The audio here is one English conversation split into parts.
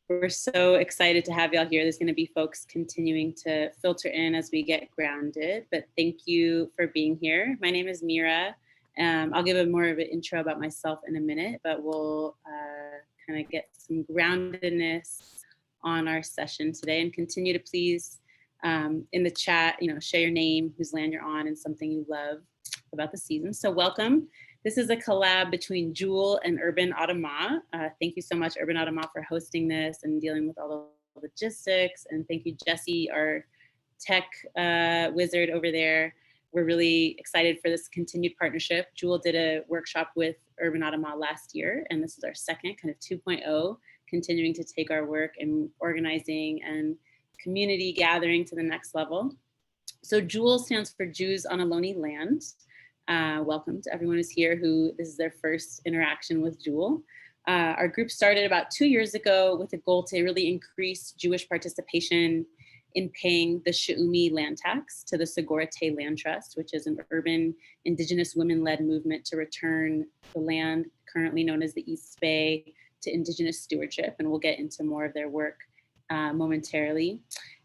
We're so excited to have y'all here. There's going to be folks continuing to filter in as we get grounded, but thank you for being here. My name is Mira. I'll give a more of an intro about myself in a minute, but we'll kind of get some groundedness on our session today, and continue to please in the chat, share your name, whose land you're on, and something you love about the season. So welcome. This is a collab between Jewel and Urban Adamah. Thank you so much, Urban Adamah, for hosting this and dealing with all the logistics. And thank you, Jesse, our tech wizard over there. We're really excited for this continued partnership. Jewel did a workshop with Urban Adamah last year, and this is our second, kind of 2.0, continuing to take our work in organizing and community gathering to the next level. So Jewel stands for Jews on Ohlone Land. Welcome to everyone who's here who this is their first interaction with Jewel. Our group started about 2 years ago with a goal to really increase Jewish participation in paying the She'umi land tax to the Segorate Land Trust, which is an urban Indigenous women-led movement to return the land currently known as the East Bay to Indigenous stewardship. And we'll get into more of their work momentarily.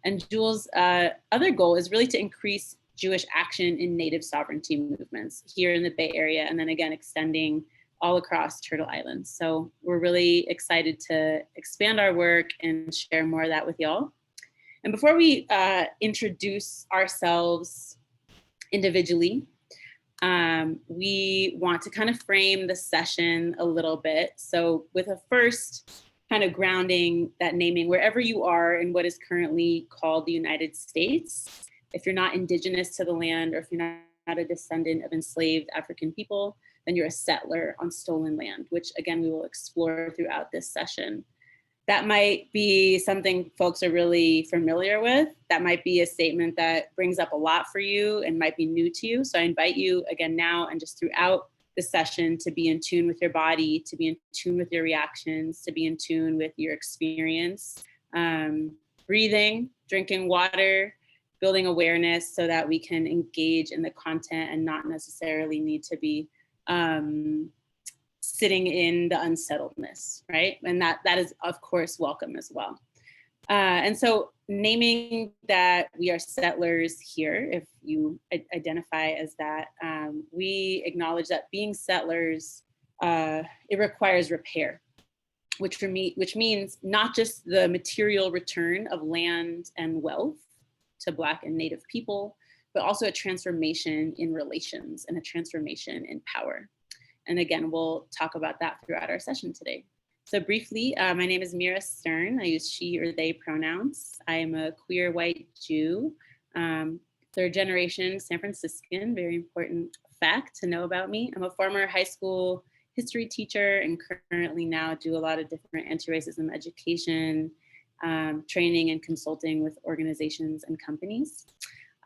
And Jewel's other goal is really to increase Jewish action in Native sovereignty movements here in the Bay Area, and then again, extending all across Turtle Island. So we're really excited to expand our work and share more of that with y'all. And before we introduce ourselves individually, we want to kind of frame the session a little bit. So with a first kind of grounding, that naming wherever you are in what is currently called the United States. If you're not Indigenous to the land, or if you're not a descendant of enslaved African people, then you're a settler on stolen land, which again, we will explore throughout this session. That might be something folks are really familiar with. That might be a statement that brings up a lot for you and might be new to you. So I invite you again now and just throughout the session to be in tune with your body, to be in tune with your reactions, to be in tune with your experience, breathing, drinking water, building awareness so that we can engage in the content and not necessarily need to be sitting in the unsettledness, right? And that is, of course, welcome as well. And so naming that we are settlers here, if you identify as that, we acknowledge that being settlers, it requires repair, which means not just the material return of land and wealth to Black and Native people, but also a transformation in relations and a transformation in power. And again, we'll talk about that throughout our session today. So briefly, my name is Mira Stern. I use she or they pronouns. I am a queer white Jew, third generation San Franciscan, very important fact to know about me. I'm a former high school history teacher and currently now do a lot of different anti-racism education, training and consulting with organizations and companies.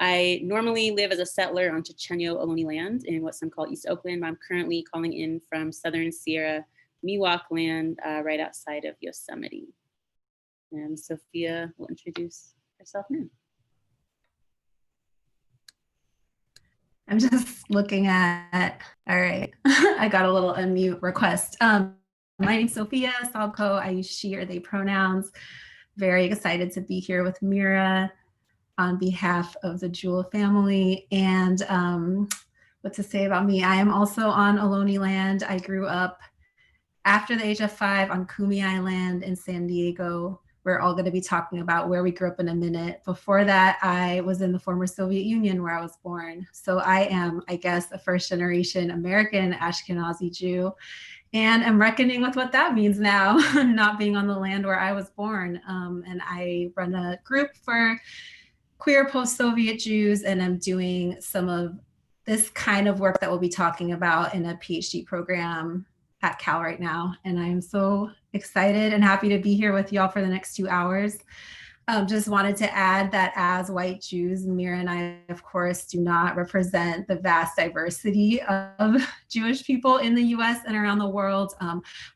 I normally live as a settler on Chochenyo Ohlone land in what some call East Oakland. I'm currently calling in from Southern Sierra Miwok land right outside of Yosemite. And Sophia will introduce herself now. I'm just looking at, all right, I got a little unmute request. My name's Sophia Salko. I use she or they pronouns. Very excited to be here with Mira on behalf of the Jewel family. And what to say about me, I am also on Ohlone land. I grew up after the age of 5 on Kumi Island in San Diego. We're all going to be talking about where we grew up in a minute. Before that, I was in the former Soviet Union where I was born. So I am, I guess, a first generation American Ashkenazi Jew. And I'm reckoning with what that means now, not being on the land where I was born. And I run a group for queer post-Soviet Jews, and I'm doing some of this kind of work that we'll be talking about in a PhD program at Cal right now. And I'm so excited and happy to be here with y'all for the next 2 hours. Just wanted to add that as white Jews, Mira and I, of course, do not represent the vast diversity of Jewish people in the US and around the world.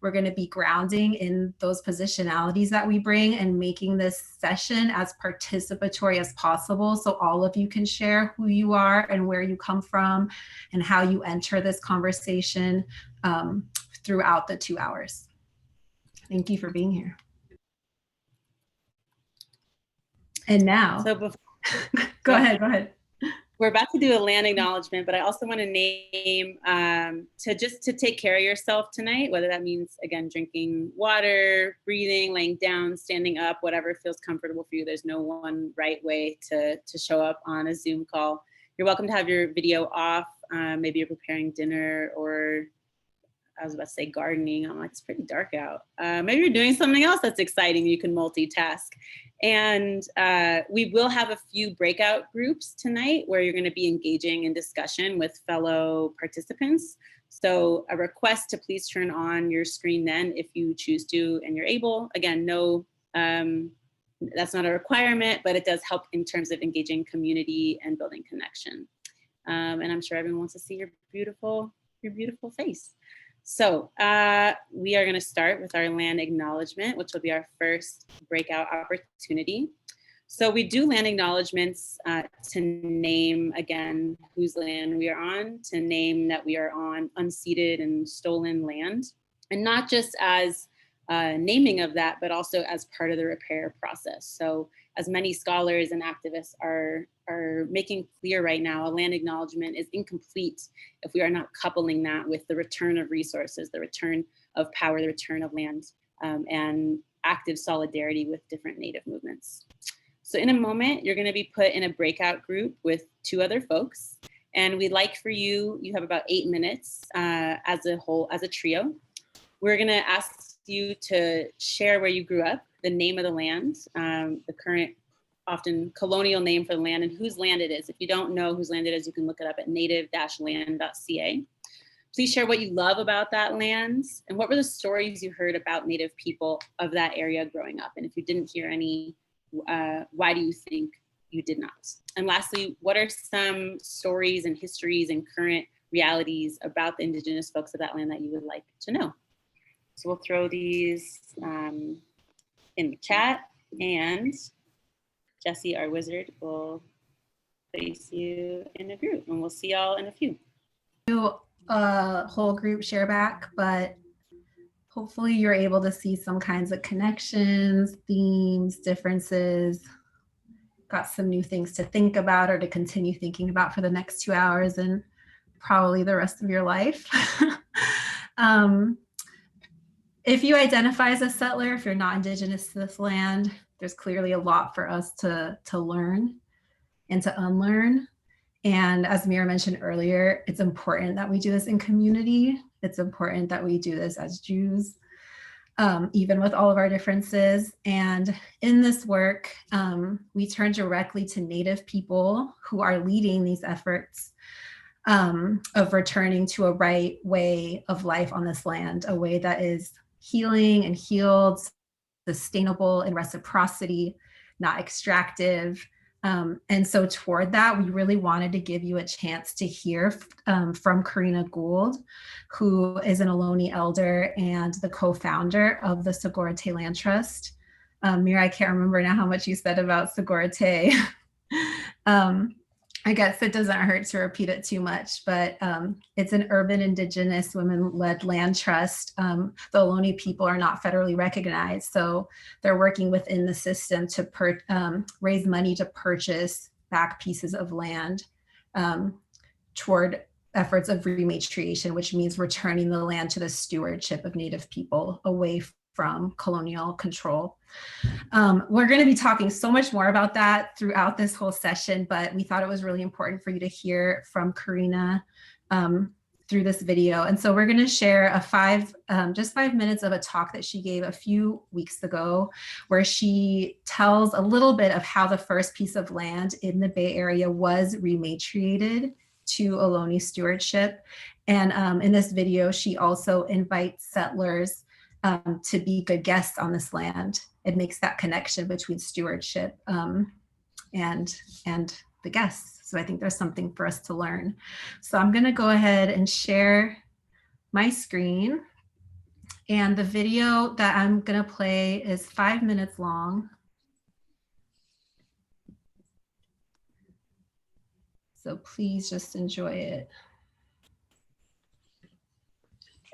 We're going to be grounding in those positionalities that we bring and making this session as participatory as possible, so all of you can share who you are and where you come from and how you enter this conversation throughout the 2 hours. Thank you for being here. And now, So before, go ahead. We're about to do a land acknowledgement, but I also want to name to take care of yourself tonight, whether that means, again, drinking water, breathing, laying down, standing up, whatever feels comfortable for you. There's no one right way to show up on a Zoom call. You're welcome to have your video off. Maybe you're preparing dinner, or I was about to say gardening. I'm like, it's pretty dark out. Maybe you're doing something else that's exciting. You can multitask. And we will have a few breakout groups tonight where you're going to be engaging in discussion with fellow participants. So a request to please turn on your screen then if you choose to and you're able. Again, no, that's not a requirement, but it does help in terms of engaging community and building connection. And I'm sure everyone wants to see your beautiful face. So we are going to start with our land acknowledgement, which will be our first breakout opportunity. So we do land acknowledgements to name, again, whose land we are on, to name that we are on unceded and stolen land, and not just as naming of that, but also as part of the repair process. So as many scholars and activists are making clear right now, a land acknowledgement is incomplete if we are not coupling that with the return of resources, the return of power, the return of land, and active solidarity with different Native movements. So in a moment, you're going to be put in a breakout group with 2 other folks. And we'd like for you have about 8 minutes as a trio. We're going to ask you to share where you grew up, the name of the land, the current often colonial name for the land, and whose land it is. If you don't know whose land it is, you can look it up at native-land.ca. Please share what you love about that land and what were the stories you heard about Native people of that area growing up. And if you didn't hear any, why do you think you did not? And lastly, what are some stories and histories and current realities about the Indigenous folks of that land that you would like to know? So we'll throw these in the chat, and Jesse, our wizard, will place you in a group, and we'll see y'all in a few. Do a whole group share back, but hopefully you're able to see some kinds of connections, themes, differences, got some new things to think about or to continue thinking about for the next 2 hours and probably the rest of your life. If you identify as a settler, if you're not Indigenous to this land, there's clearly a lot for us to learn and to unlearn. And as Mira mentioned earlier, it's important that we do this in community. It's important that we do this as Jews, even with all of our differences. And in this work, we turn directly to Native people who are leading these efforts of returning to a right way of life on this land, a way that is healing and healed, sustainable in reciprocity, not extractive. And so toward that, we really wanted to give you a chance to hear from Karina Gould, who is an Ohlone elder and the co-founder of the Sogorea Land Trust. Mira, I can't remember now how much you said about Sogorea. I guess it doesn't hurt to repeat it too much, but it's an urban Indigenous women-led land trust. The Ohlone people are not federally recognized, so they're working within the system to raise money to purchase back pieces of land toward efforts of rematriation, which means returning the land to the stewardship of Native people away from colonial control. We're going to be talking so much more about that throughout this whole session, but we thought it was really important for you to hear from Karina through this video. And so we're going to share just 5 minutes of a talk that she gave a few weeks ago, where she tells a little bit of how the first piece of land in the Bay Area was rematriated to Ohlone stewardship. And in this video, she also invites settlers to be good guests on this land. It makes that connection between stewardship and the guests. So I think there's something for us to learn. So I'm going to go ahead and share my screen. And the video that I'm going to play is 5 minutes long. So please just enjoy it.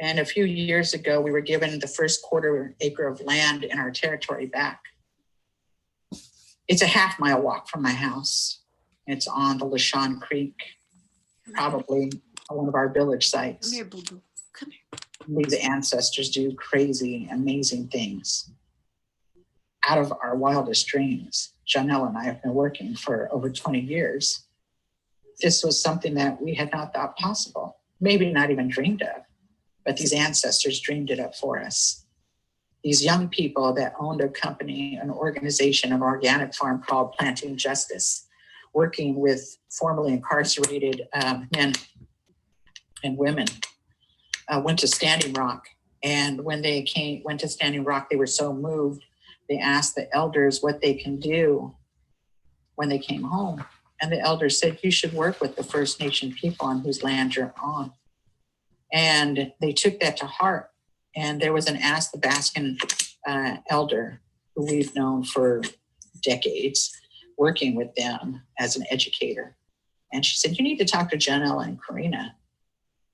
And a few years ago, we were given the first 1/4 acre of land in our territory back. It's a half-mile walk from my house. It's on the LaShawn Creek, probably one of our village sites. Come here, boo-boo. Come here. These ancestors do crazy, amazing things out of our wildest dreams. Janelle and I have been working for over 20 years. This was something that we had not thought possible, maybe not even dreamed of, but these ancestors dreamed it up for us. These young people that owned a company, an organization, an organic farm called Planting Justice, working with formerly incarcerated men and women, went to Standing Rock. And when they went to Standing Rock, they were so moved, they asked the elders what they can do when they came home. And the elders said, you should work with the First Nation people on whose land you're on. And they took that to heart. And there was an Athabascan elder who we've known for decades, working with them as an educator. And she said, you need to talk to Janelle and Karina.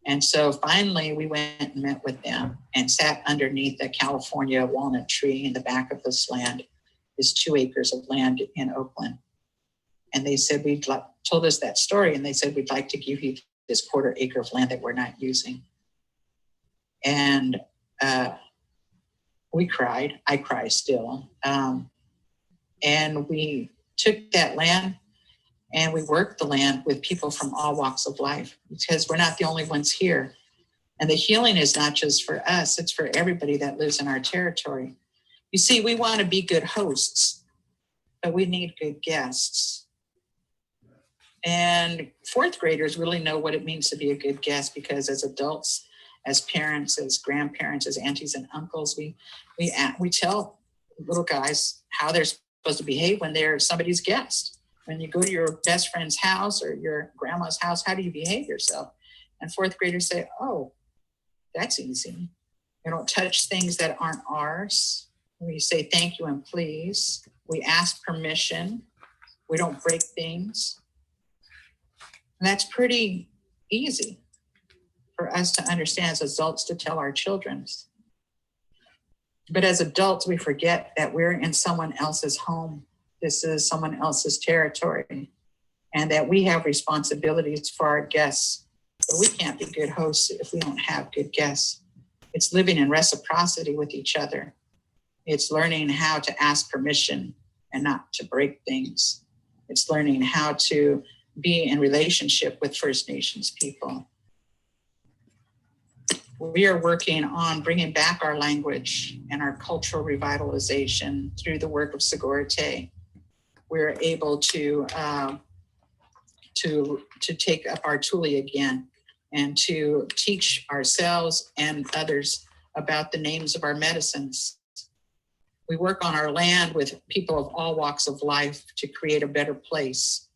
And so finally we went and met with them and sat underneath a California walnut tree in the back of this land, this 2 acres of land in Oakland. And they said, told us that story. And they said, we'd like to give you this 1/4 acre of land that we're not using. And we cried. I cry still. And we took that land and we worked the land with people from all walks of life, because we're not the only ones here. And the healing is not just for us, it's for everybody that lives in our territory. You see, we want to be good hosts, but we need good guests. And 4th graders really know what it means to be a good guest, because as adults, as parents, as grandparents, as aunties and uncles, we tell little guys how they're supposed to behave when they're somebody's guest. When you go to your best friend's house or your grandma's house, how do you behave yourself? And 4th graders say, oh, that's easy. We don't touch things that aren't ours. We say thank you and please. We ask permission. We don't break things. And that's pretty easy for us to understand as adults to tell our children. But as adults, we forget that we're in someone else's home. This is someone else's territory, and that we have responsibilities for our guests. But we can't be good hosts if we don't have good guests. It's living in reciprocity with each other. It's learning how to ask permission and not to break things. It's learning how to be in relationship with First Nations people. We are working on bringing back our language and our cultural revitalization through the work of Sigorite. We're able to take up our Tuli again and to teach ourselves and others about the names of our medicines. We work on our land with people of all walks of life to create a better place.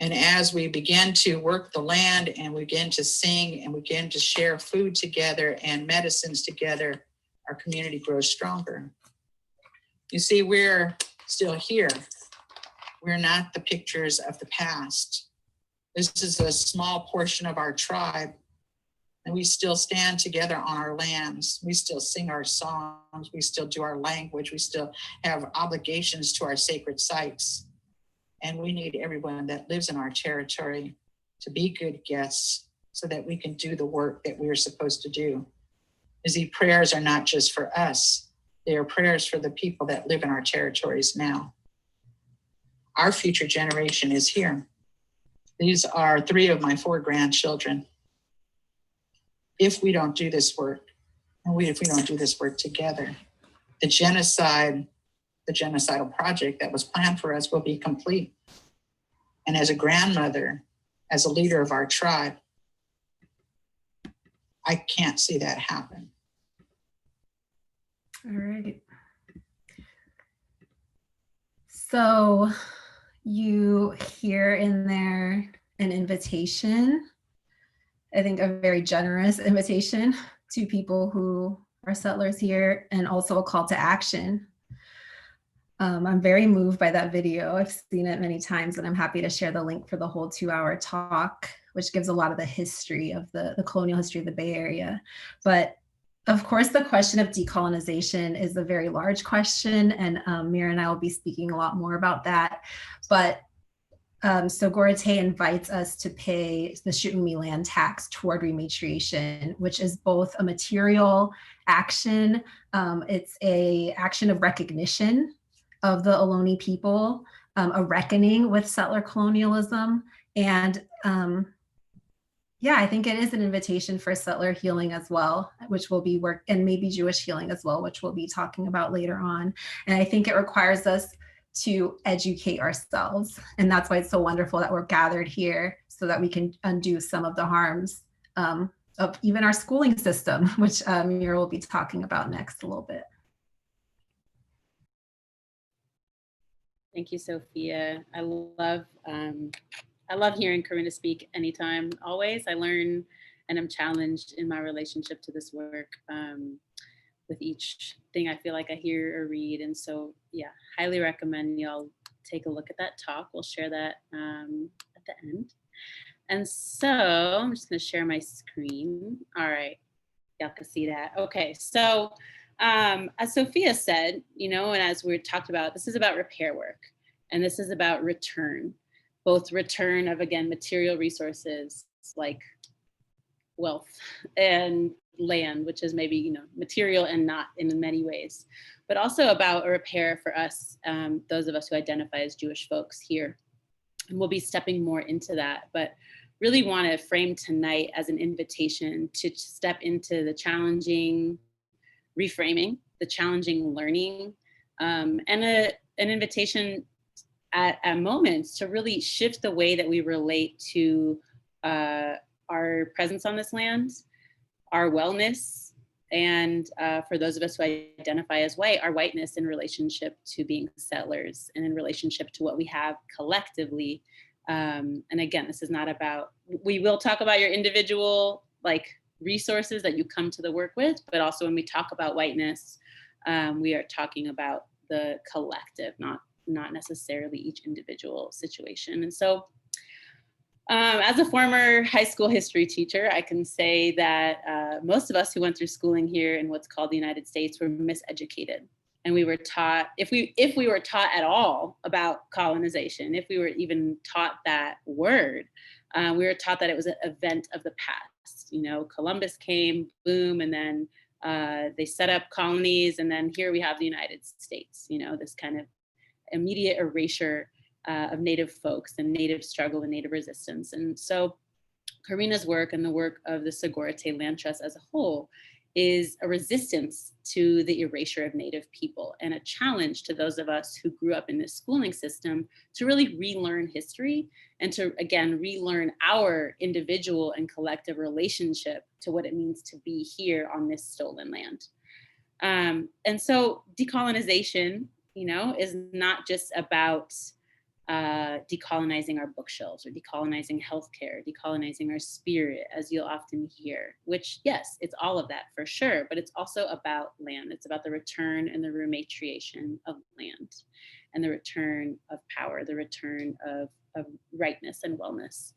And as we begin to work the land and we begin to sing and we begin to share food together and medicines together, our community grows stronger. You see, we're still here. We're not the pictures of the past. This is a small portion of our tribe, and we still stand together on our lands. We still sing our songs. We still do our language. We still have obligations to our sacred sites. And we need everyone that lives in our territory to be good guests so that we can do the work that we're supposed to do. These prayers are not just for us. They are prayers for the people that live in our territories now. Our future generation is here. These are 3 of my 4 grandchildren. If we don't do this work, and if we don't do this work together, the genocidal project that was planned for us will be complete. And as a grandmother, as a leader of our tribe, I can't see that happen. All right. So you hear in there an invitation, I think a very generous invitation to people who are settlers here, and also a call to action. I'm very moved by that video. I've seen it many times, and I'm happy to share the link for the whole 2-hour talk, which gives a lot of the history of the colonial history of the Bay Area. But Of course, the question of decolonization is a very large question, and Mira and I will be speaking a lot more about that. But so Gorete invites us to pay the Shu'umi land tax toward rematriation, which is both a material action. It's a action of recognition of the Ohlone people, a reckoning with settler colonialism, and yeah, I think it is an invitation for settler healing as well, which will be and maybe Jewish healing as well, which we'll be talking about later on. And I think it requires us to educate ourselves. And that's why it's so wonderful that we're gathered here so that we can undo some of the harms of even our schooling system, which Mira will be talking about next a little bit. Thank you, Sophia. I love hearing Karina speak anytime, always. I learn and I'm challenged in my relationship to this work with each thing I feel like I hear or read. And so, yeah, highly recommend y'all take a look at that talk. We'll share that at the end. And so I'm just gonna share my screen. All right, y'all can see that. Okay, so as Sophia said, you know, and as we talked about, this is about repair work, and this is about return. Both return of, again, material resources like wealth and land, which is maybe, you know, material and not in many ways, but also about a repair for us, those of us who identify as Jewish folks here. And we'll be stepping more into that, but really want to frame tonight as an invitation to step into the challenging reframing, the challenging learning, and an invitation at moments to really shift the way that we relate to our presence on this land, our wellness, and for those of us who identify as white, our whiteness in relationship to being settlers and in relationship to what we have collectively. And again, this is not about, we will talk about your individual like resources that you come to the work with, but also when we talk about whiteness, we are talking about the collective, not necessarily each individual situation. And so as a former high school history teacher, I can say that most of us who went through schooling here in what's called the United States were miseducated. And we were taught, if we were taught at all about colonization, if we were even taught that word, we were taught that it was an event of the past. You know, Columbus came, boom, and then they set up colonies, and then here we have the United States, you know, this kind of immediate erasure of Native folks and Native struggle and Native resistance. And so Karina's work and the work of the Sogorea Land Trust as a whole is a resistance to the erasure of Native people and a challenge to those of us who grew up in this schooling system to really relearn history and to, again, relearn our individual and collective relationship to what it means to be here on this stolen land. And so decolonization, you know, is not just about decolonizing our bookshelves or decolonizing healthcare, decolonizing our spirit, as you'll often hear, which, yes, it's all of that for sure, but it's also about land. It's about the return and the rematriation of land and the return of power, the return of rightness and wellness.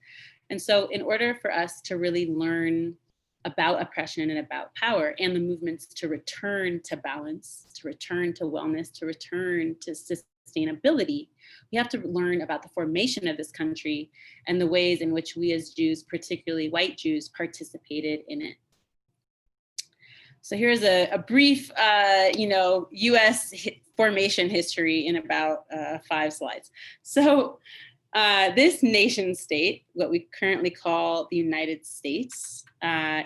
And so in order for us to really learn about oppression and about power and the movements to return to balance, to return to wellness, to return to sustainability, we have to learn about the formation of this country and the ways in which we as Jews, particularly white Jews, participated in it. So here's a brief, you know, US formation history in about 5 slides. So this nation state, what we currently call the United States,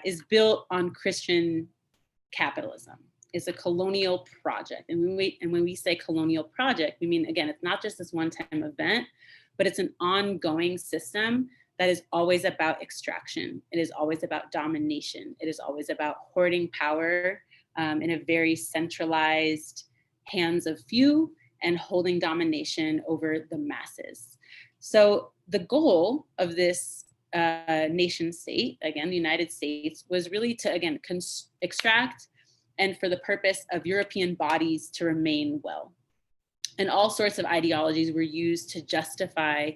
is built on Christian capitalism. It's a colonial project. And when we say colonial project, we mean, again, it's not just this one-time event, but it's an ongoing system that is always about extraction. It is always about domination. It is always about hoarding power in a very centralized hands of few and holding domination over the masses. So the goal of this nation state, again, the United States, was really to, again, extract and for the purpose of European bodies to remain well. And all sorts of ideologies were used to justify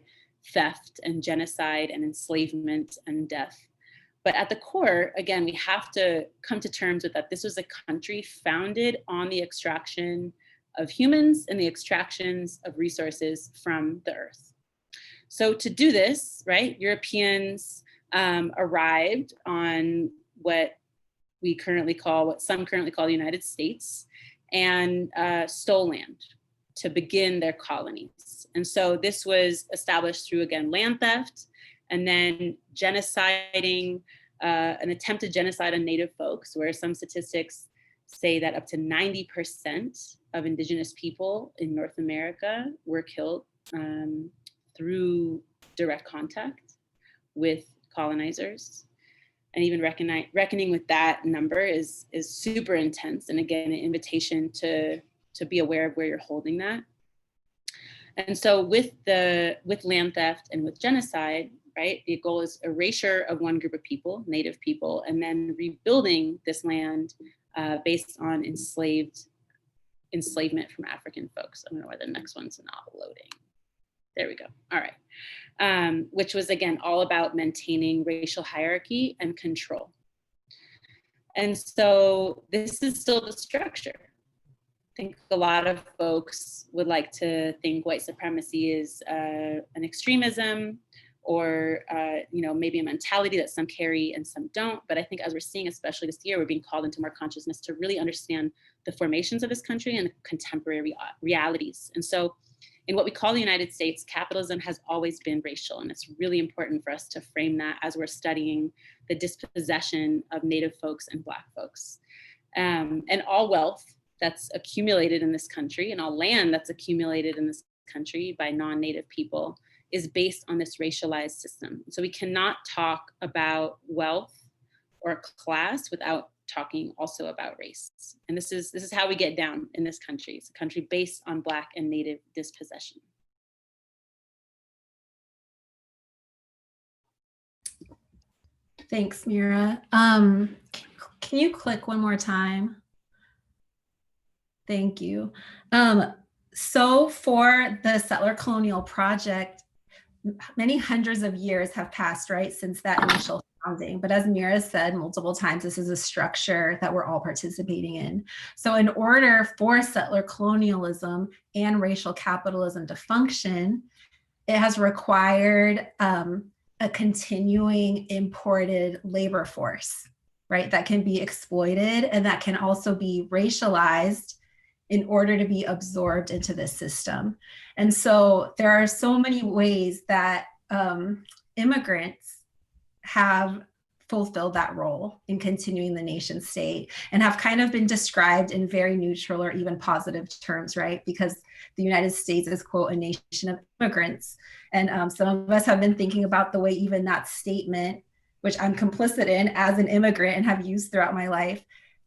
theft and genocide and enslavement and death. But at the core, again, we have to come to terms with that this was a country founded on the extraction of humans and the extractions of resources from the earth. So to do this, right, Europeans arrived on what some currently call the United States, and stole land to begin their colonies. And so this was established through, again, land theft, and then genociding, an attempted genocide on Native folks, where some statistics say that up to 90% of Indigenous people in North America were killed through direct contact with colonizers. And even reckoning with that number is super intense. And again, an invitation to be aware of where you're holding that. And so with land theft and with genocide, right, the goal is erasure of one group of people, Native people, and then rebuilding this land based on enslavement from African folks. I don't know why the next one's not loading. There we go. All right. Which was, again, all about maintaining racial hierarchy and control. And so this is still the structure. I think a lot of folks would like to think white supremacy is an extremism, or maybe a mentality that some carry and some don't. But I think, as we're seeing, especially this year, we're being called into more consciousness to really understand the formations of this country and the contemporary realities. And so in what we call the United States, capitalism has always been racial. And it's really important for us to frame that as we're studying the dispossession of Native folks and Black folks. And all wealth that's accumulated in this country, and all land that's accumulated in this country by non-Native people, is based on this racialized system. So we cannot talk about wealth or class without talking also about race. And this is how we get down in this country. It's a country based on Black and Native dispossession. Thanks, Mira. Can you click one more time? Thank you. So for the settler colonial project, many hundreds of years have passed, right, since that initial founding. But as Mira said multiple times, this is a structure that we're all participating in. So in order for settler colonialism and racial capitalism to function, it has required a continuing imported labor force, right, that can be exploited and that can also be racialized in order to be absorbed into this system. And so there are so many ways that immigrants have fulfilled that role in continuing the nation state, and have kind of been described in very neutral or even positive terms, right? Because the United States is, quote, a nation of immigrants. And some of us have been thinking about the way even that statement, which I'm complicit in as an immigrant and have used throughout my life,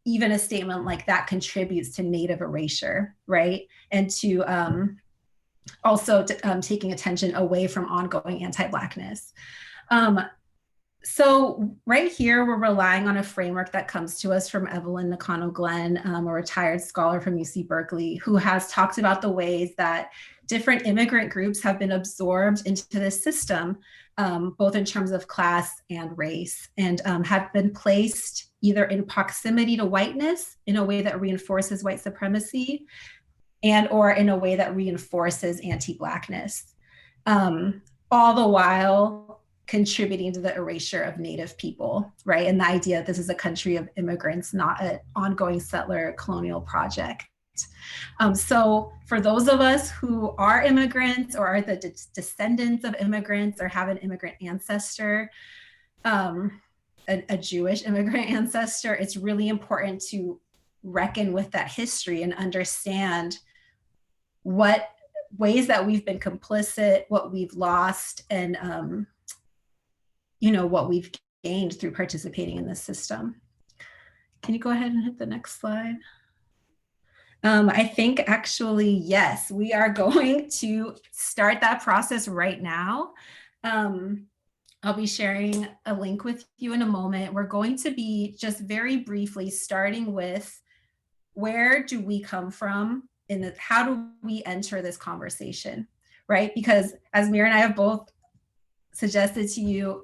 even a statement like that contributes to Native erasure, right? And to also taking attention away from ongoing anti-Blackness. So right here, we're relying on a framework that comes to us from Evelyn Nakano-Glenn, a retired scholar from UC Berkeley, who has talked about the ways that different immigrant groups have been absorbed into this system, both in terms of class and race, and have been placed either in proximity to whiteness in a way that reinforces white supremacy, and or in a way that reinforces anti-Blackness, all the while contributing to the erasure of Native people, right? And the idea that this is a country of immigrants, not an ongoing settler colonial project. So for those of us who are immigrants or are the descendants of immigrants or have an immigrant ancestor, a Jewish immigrant ancestor, it's really important to reckon with that history and understand what ways that we've been complicit, what we've lost, and what we've gained through participating in this system. Can you go ahead and hit the next slide? I think actually, yes, we are going to start that process right now. I'll be sharing a link with you in a moment. We're going to be just very briefly starting with where do we come from how do we enter this conversation, right? Because as Mira and I have both suggested to you,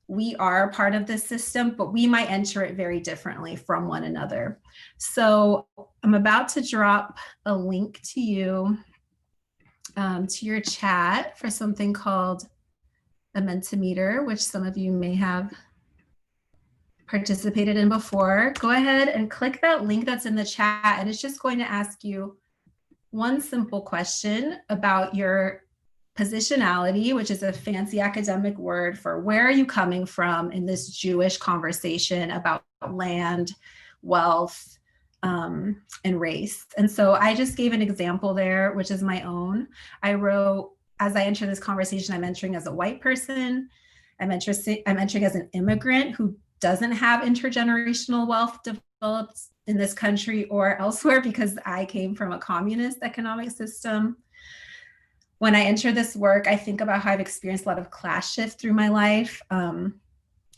we are part of this system, but we might enter it very differently from one another. So I'm about to drop a link to you, to your chat for something called a Mentimeter, which some of you may have participated in before. Go ahead and click that link that's in the chat, and it's just going to ask you one simple question about your positionality, which is a fancy academic word for where are you coming from in this Jewish conversation about land, wealth, and race. And so I just gave an example there, which is my own. I wrote, as I enter this conversation, I'm entering as a white person. I'm entering as an immigrant who doesn't have intergenerational wealth developed in this country or elsewhere because I came from a communist economic system. When I enter this work, I think about how I've experienced a lot of class shift through my life.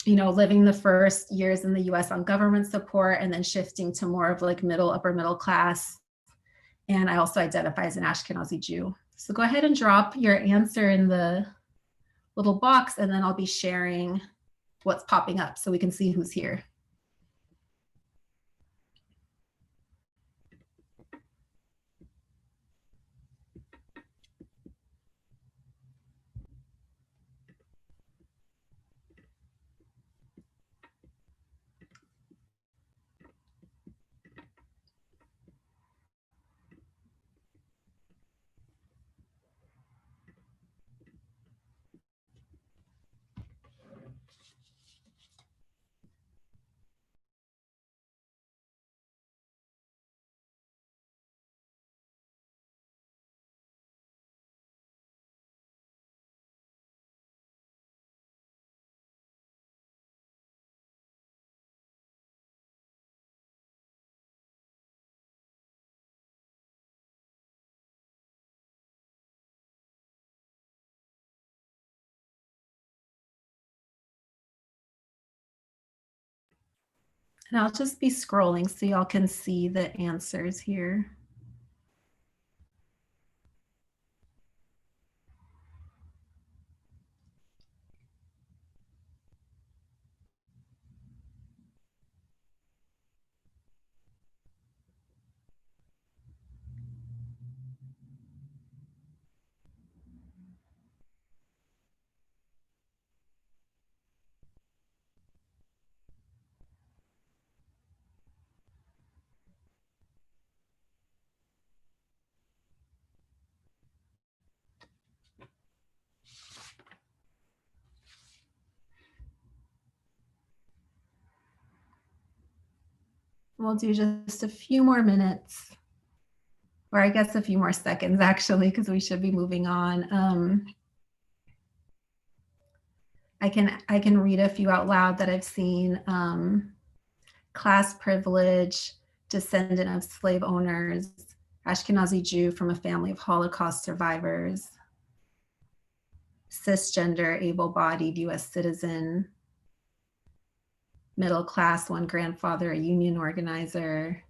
Living the first years in the US on government support and then shifting to more of like upper middle class. And I also identify as an Ashkenazi Jew. So go ahead and drop your answer in the little box, and then I'll be sharing what's popping up so we can see who's here. And I'll just be scrolling so y'all can see the answers here. We'll do just a few more minutes, or I guess a few more seconds actually, because we should be moving on. I can read a few out loud that I've seen. Class privilege, descendant of slave owners, Ashkenazi Jew from a family of Holocaust survivors, cisgender, able-bodied US citizen, middle class, one grandfather, a union organizer,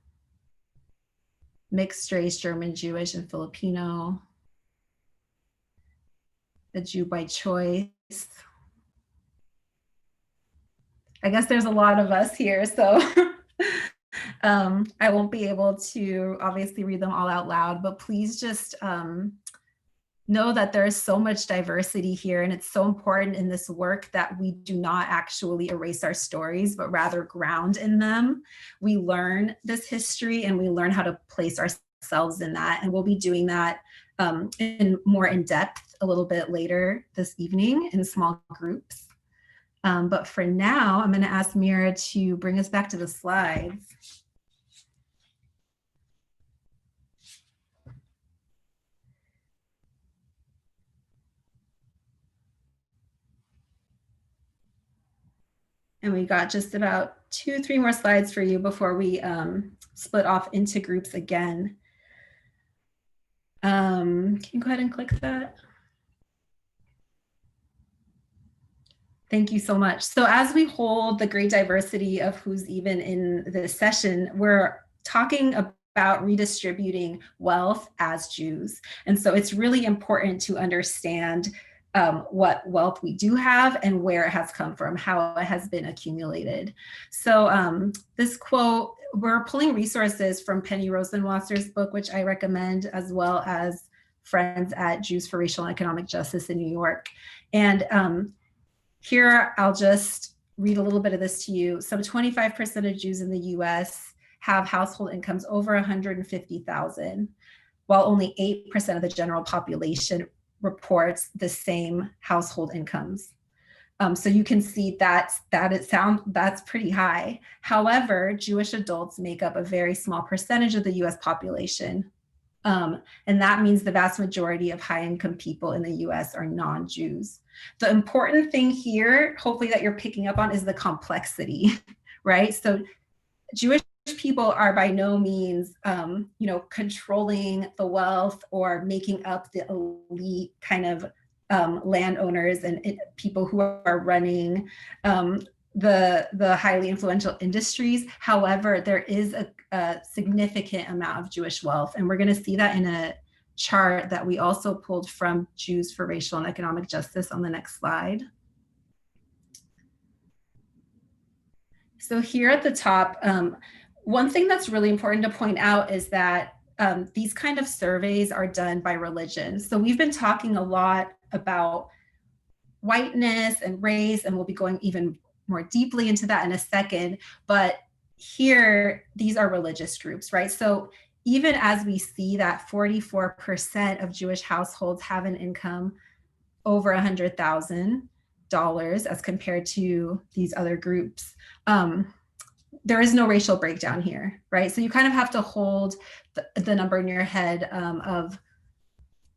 mixed race, German, Jewish, and Filipino, a Jew by choice. I guess there's a lot of us here, so I won't be able to obviously read them all out loud, but please just know that there is so much diversity here, and it's so important in this work that we do not actually erase our stories, but rather ground in them. We learn this history and we learn how to place ourselves in that, and we'll be doing that more in depth a little bit later this evening in small groups. But for now, I'm going to ask Mira to bring us back to the slides. And we got just about 2-3 more slides for you before we split off into groups again. Can you go ahead and click that? Thank you so much. So as we hold the great diversity of who's even in this session, we're talking about redistributing wealth as Jews. And so it's really important to understand what wealth we do have and where it has come from, how it has been accumulated. So this quote, we're pulling resources from Penny Rosenwasser's book, which I recommend, as well as friends at Jews for Racial and Economic Justice in New York. And here I'll just read a little bit of this to you. Some 25% of Jews in the US have household incomes over 150,000, while only 8% of the general population reports the same household incomes. So you can see that's pretty high. However, Jewish adults make up a very small percentage of the US population. And that means the vast majority of high-income people in the US are non-Jews. The important thing here, hopefully that you're picking up on, is the complexity, right? So Jewish people are by no means, controlling the wealth or making up the elite kind of landowners and people who are running the highly influential industries. However, there is a significant amount of Jewish wealth, and we're going to see that in a chart that we also pulled from Jews for Racial and Economic Justice on the next slide. So here at the top, one thing that's really important to point out is that these kind of surveys are done by religion. So we've been talking a lot about whiteness and race, and we'll be going even more deeply into that in a second. But here, these are religious groups, right? So even as we see that 44% of Jewish households have an income over $100,000 as compared to these other groups, there is no racial breakdown here, right? So you kind of have to hold the number in your head of,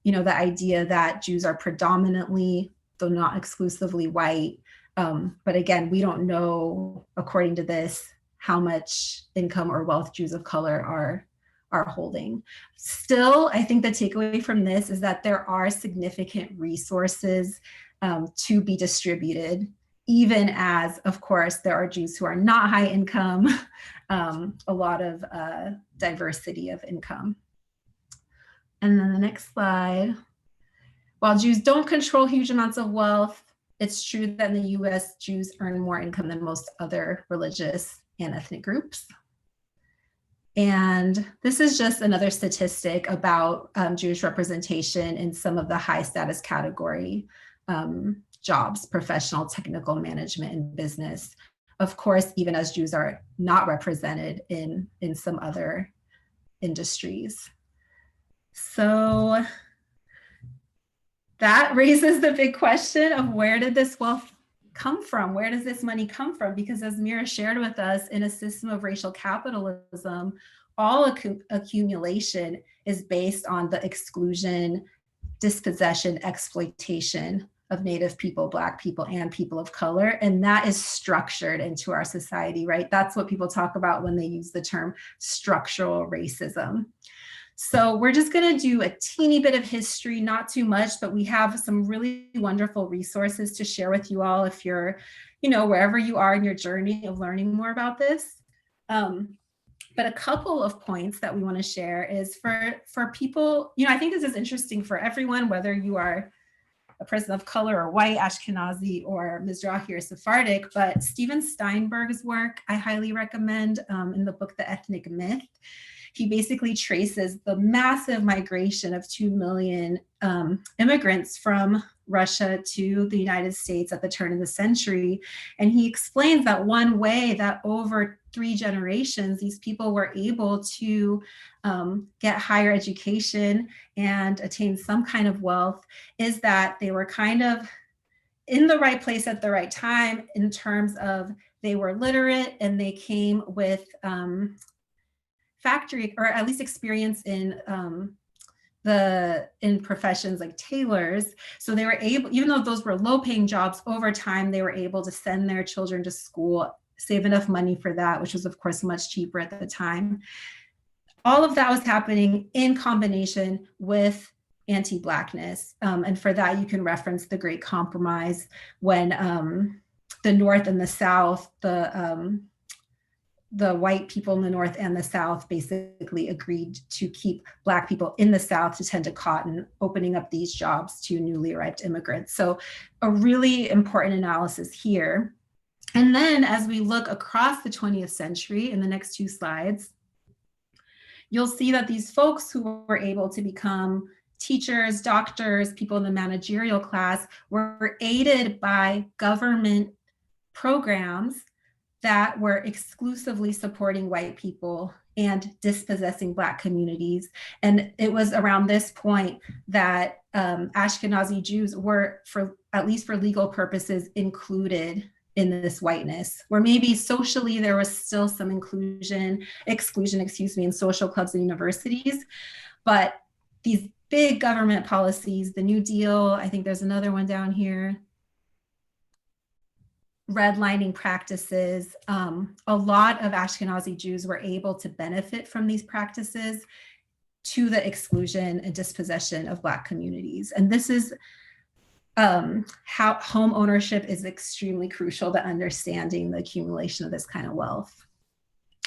the idea that Jews are predominantly, though not exclusively, white. But again, we don't know, according to this, how much income or wealth Jews of color are holding. Still, I think the takeaway from this is that there are significant resources to be distributed, even as, of course, there are Jews who are not high income, a lot of diversity of income. And then the next slide. While Jews don't control huge amounts of wealth, it's true that in the US, Jews earn more income than most other religious and ethnic groups. And this is just another statistic about Jewish representation in some of the high status category jobs, professional, technical, management, and business. Of course, even as Jews are not represented in some other industries. So that raises the big question of, where did this wealth come from? Where does this money come from? Because as Mira shared with us, in a system of racial capitalism, all accumulation is based on the exclusion, dispossession, exploitation of Native people, Black people, and people of color. And that is structured into our society, right? That's what people talk about when they use the term structural racism. So we're just going to do a teeny bit of history, not too much, but we have some really wonderful resources to share with you all if you're, wherever you are in your journey of learning more about this. But a couple of points that we want to share is for people, I think this is interesting for everyone, whether you are a person of color or white, Ashkenazi, or Mizrahi or Sephardic, but Steven Steinberg's work I highly recommend in the book, The Ethnic Myth. He basically traces the massive migration of 2 million immigrants from Russia to the United States at the turn of the century. And he explains that one way that over 3 generations, these people were able to get higher education and attain some kind of wealth is that they were kind of in the right place at the right time, in terms of they were literate and they came with factory, or at least experience in professions like tailors. So they were able, even though those were low-paying jobs, over time they were able to send their children to school, save enough money for that, which was of course much cheaper at the time. All of that was happening in combination with anti-Blackness. And for that, you can reference the Great Compromise, when the North and the South, the the white people in the North and the South basically agreed to keep Black people in the South to tend to cotton, opening up these jobs to newly arrived immigrants. So a really important analysis here. And then as we look across the 20th century in the next 2 slides, you'll see that these folks who were able to become teachers, doctors, people in the managerial class were aided by government programs that were exclusively supporting white people and dispossessing Black communities. And it was around this point that Ashkenazi Jews were, at least for legal purposes, included in this whiteness, where maybe socially there was still some exclusion, in social clubs and universities. But these big government policies, the New Deal, I think there's another one down here, redlining practices, a lot of Ashkenazi Jews were able to benefit from these practices to the exclusion and dispossession of Black communities. And this is how home ownership is extremely crucial to understanding the accumulation of this kind of wealth.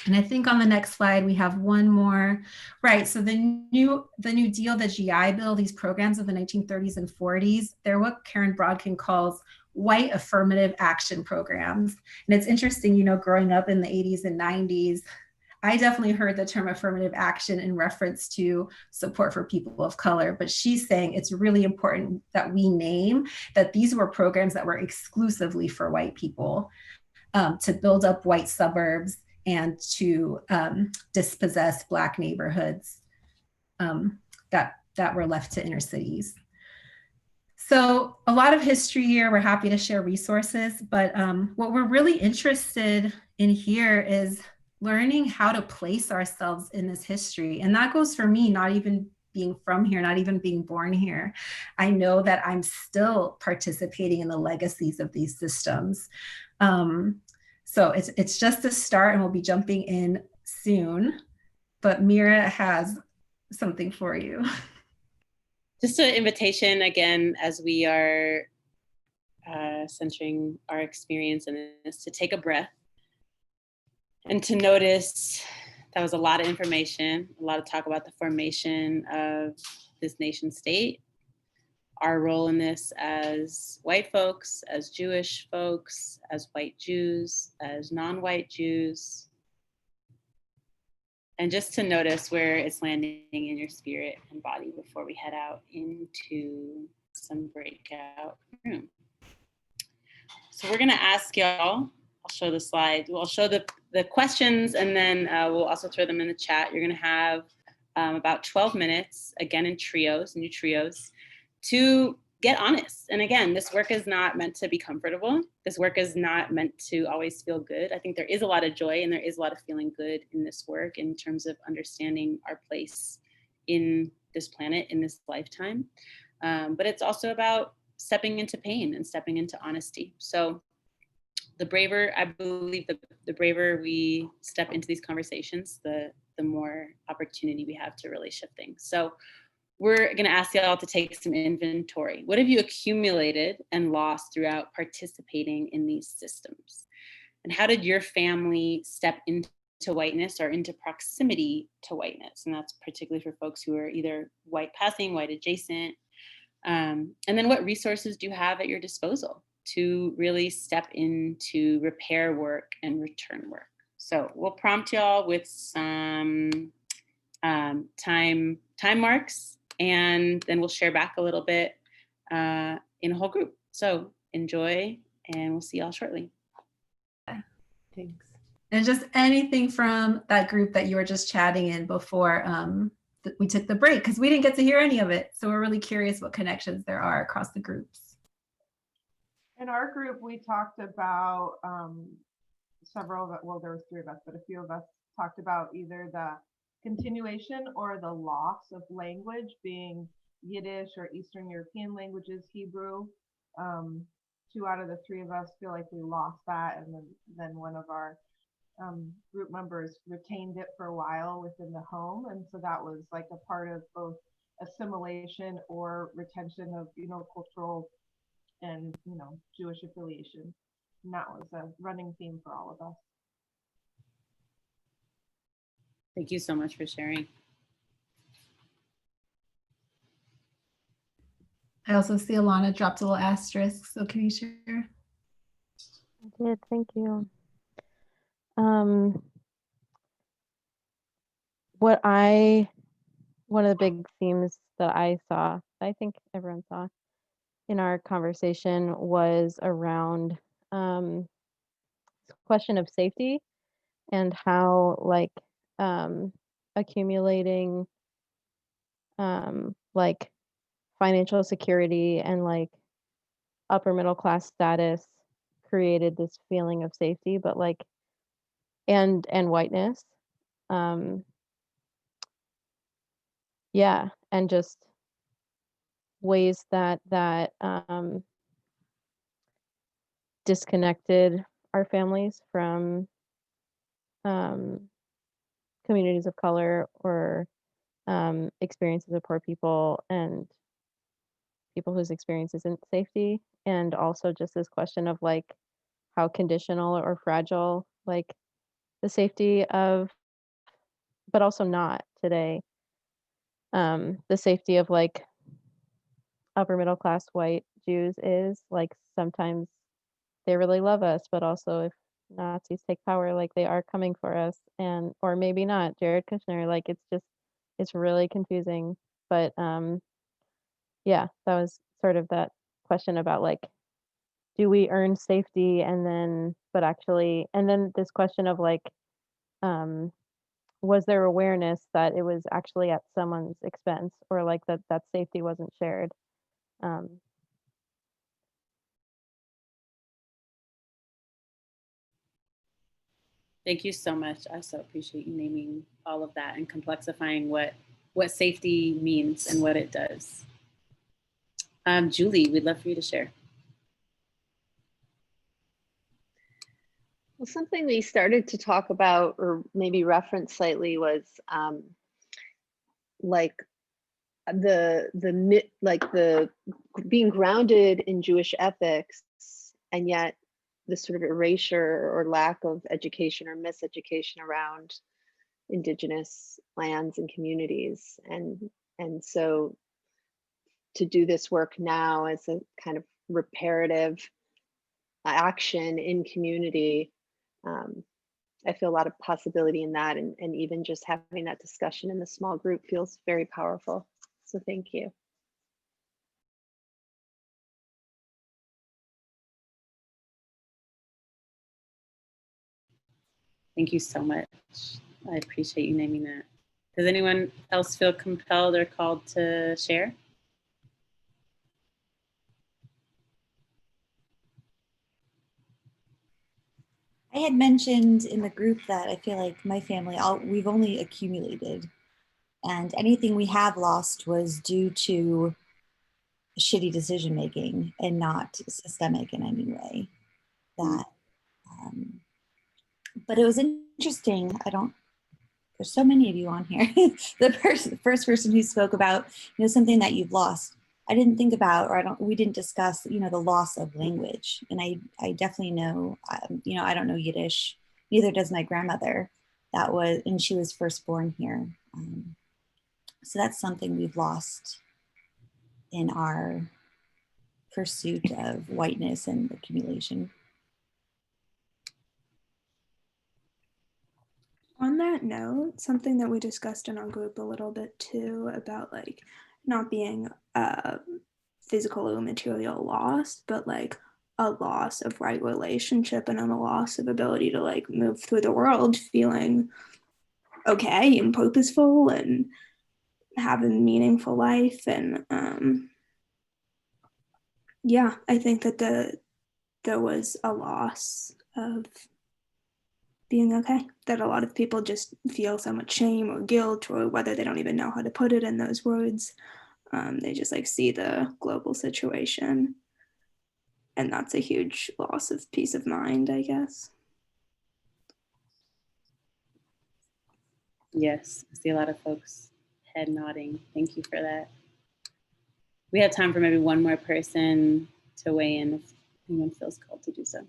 And I think on the next slide, we have one more. Right, so the new Deal, the GI Bill, these programs of the 1930s and 40s, they're what Karen Brodkin calls white affirmative action programs. And it's interesting, you know, growing up in the 80s and 90s, I definitely heard the term affirmative action in reference to support for people of color, but she's saying it's really important that we name that these were programs that were exclusively for white people, to build up white suburbs and to dispossess Black neighborhoods that were left to inner cities. So a lot of history here, we're happy to share resources, but what we're really interested in here is learning how to place ourselves in this history. And that goes for me, not even being from here, not even being born here. I know that I'm still participating in the legacies of these systems. So it's just a start, and we'll be jumping in soon, but Mira has something for you. Just an invitation again, as we are centering our experience in this, to take a breath and to notice that was a lot of information, a lot of talk about the formation of this nation state, our role in this as white folks, as Jewish folks, as white Jews, as non-white Jews, and just to notice where it's landing in your spirit and body before we head out into some breakout room. So we're gonna ask y'all, I'll show the slide, we'll show the questions, and then we'll also throw them in the chat. You're gonna have about 12 minutes, again in trios, new trios, to get honest. And again, this work is not meant to be comfortable. This work is not meant to always feel good. I think there is a lot of joy and there is a lot of feeling good in this work in terms of understanding our place in this planet, in this lifetime. But it's also about stepping into pain and stepping into honesty. So the braver, I believe the braver we step into these conversations, the more opportunity we have to really shift things. So we're gonna ask y'all to take some inventory. What have you accumulated and lost throughout participating in these systems? And how did your family step into whiteness or into proximity to whiteness? And that's particularly for folks who are either white passing, white adjacent. And then what resources do you have at your disposal to really step into repair work and return work? So we'll prompt y'all with some time marks, and then we'll share back a little bit in a whole group. So enjoy, and we'll see y'all shortly. Thanks. And just anything from that group that you were just chatting in before we took the break, because we didn't get to hear any of it. So we're really curious what connections there are across the groups. In our group, we talked about several of it, well, there was 3 of us, but a few of us talked about either the continuation or the loss of language, being Yiddish or Eastern European languages, Hebrew. 2 out of the 3 of us feel like we lost that, and then one of our group members retained it for a while within the home, and so that was like a part of both assimilation or retention of, you know, cultural and, you know, Jewish affiliation. And that was a running theme for all of us. Thank you so much for sharing. I also see Alana dropped a little asterisk, so can you share? I did, thank you. One of the big themes that I saw, I think everyone saw in our conversation, was around question of safety and how like accumulating like financial security and like upper middle class status created this feeling of safety, but like and whiteness. Yeah, and just ways that disconnected our families from communities of color or experiences of poor people and people whose experience isn't safety. And also just this question of like how conditional or fragile like the safety of, but also not today, the safety of like upper middle class white Jews is. Like sometimes they really love us, but also if Nazis take power, like they are coming for us, and or maybe not. Jared Kushner, like it's really confusing. But yeah, that was sort of that question about like, do we earn safety and then, but actually, and then this question of like, was there awareness that it was actually at someone's expense, or like that safety wasn't shared? Thank you so much. I so appreciate you naming all of that and complexifying what safety means and what it does. Julie, we'd love for you to share. Well, something we started to talk about or maybe reference slightly was like the being grounded in Jewish ethics, and yet the sort of erasure or lack of education or miseducation around Indigenous lands and communities. And so to do this work now as a kind of reparative action in community, I feel a lot of possibility in that, and even just having that discussion in the small group feels very powerful. So thank you. Thank you so much. I appreciate you naming that. Does anyone else feel compelled or called to share? I had mentioned in the group that I feel like my family, we've only accumulated, and anything we have lost was due to shitty decision making and not systemic in any way. That, but it was interesting. There's so many of you on here. The first person who spoke about, something that you've lost. I didn't think about, we didn't discuss, the loss of language. And I definitely know, I don't know Yiddish, neither does my grandmother. And she was first born here. So that's something we've lost in our pursuit of whiteness and accumulation. On that note, something that we discussed in our group a little bit too about like not being a physical or material loss, but like a loss of right relationship and a loss of ability to like move through the world feeling okay and purposeful and have a meaningful life. And yeah, I think that there was a loss of being okay, that a lot of people just feel so much shame or guilt, or whether they don't even know how to put it in those words. They just like see the global situation, and that's a huge loss of peace of mind, I guess. Yes, I see a lot of folks head nodding. Thank you for that. We have time for maybe one more person to weigh in if anyone feels called to do so.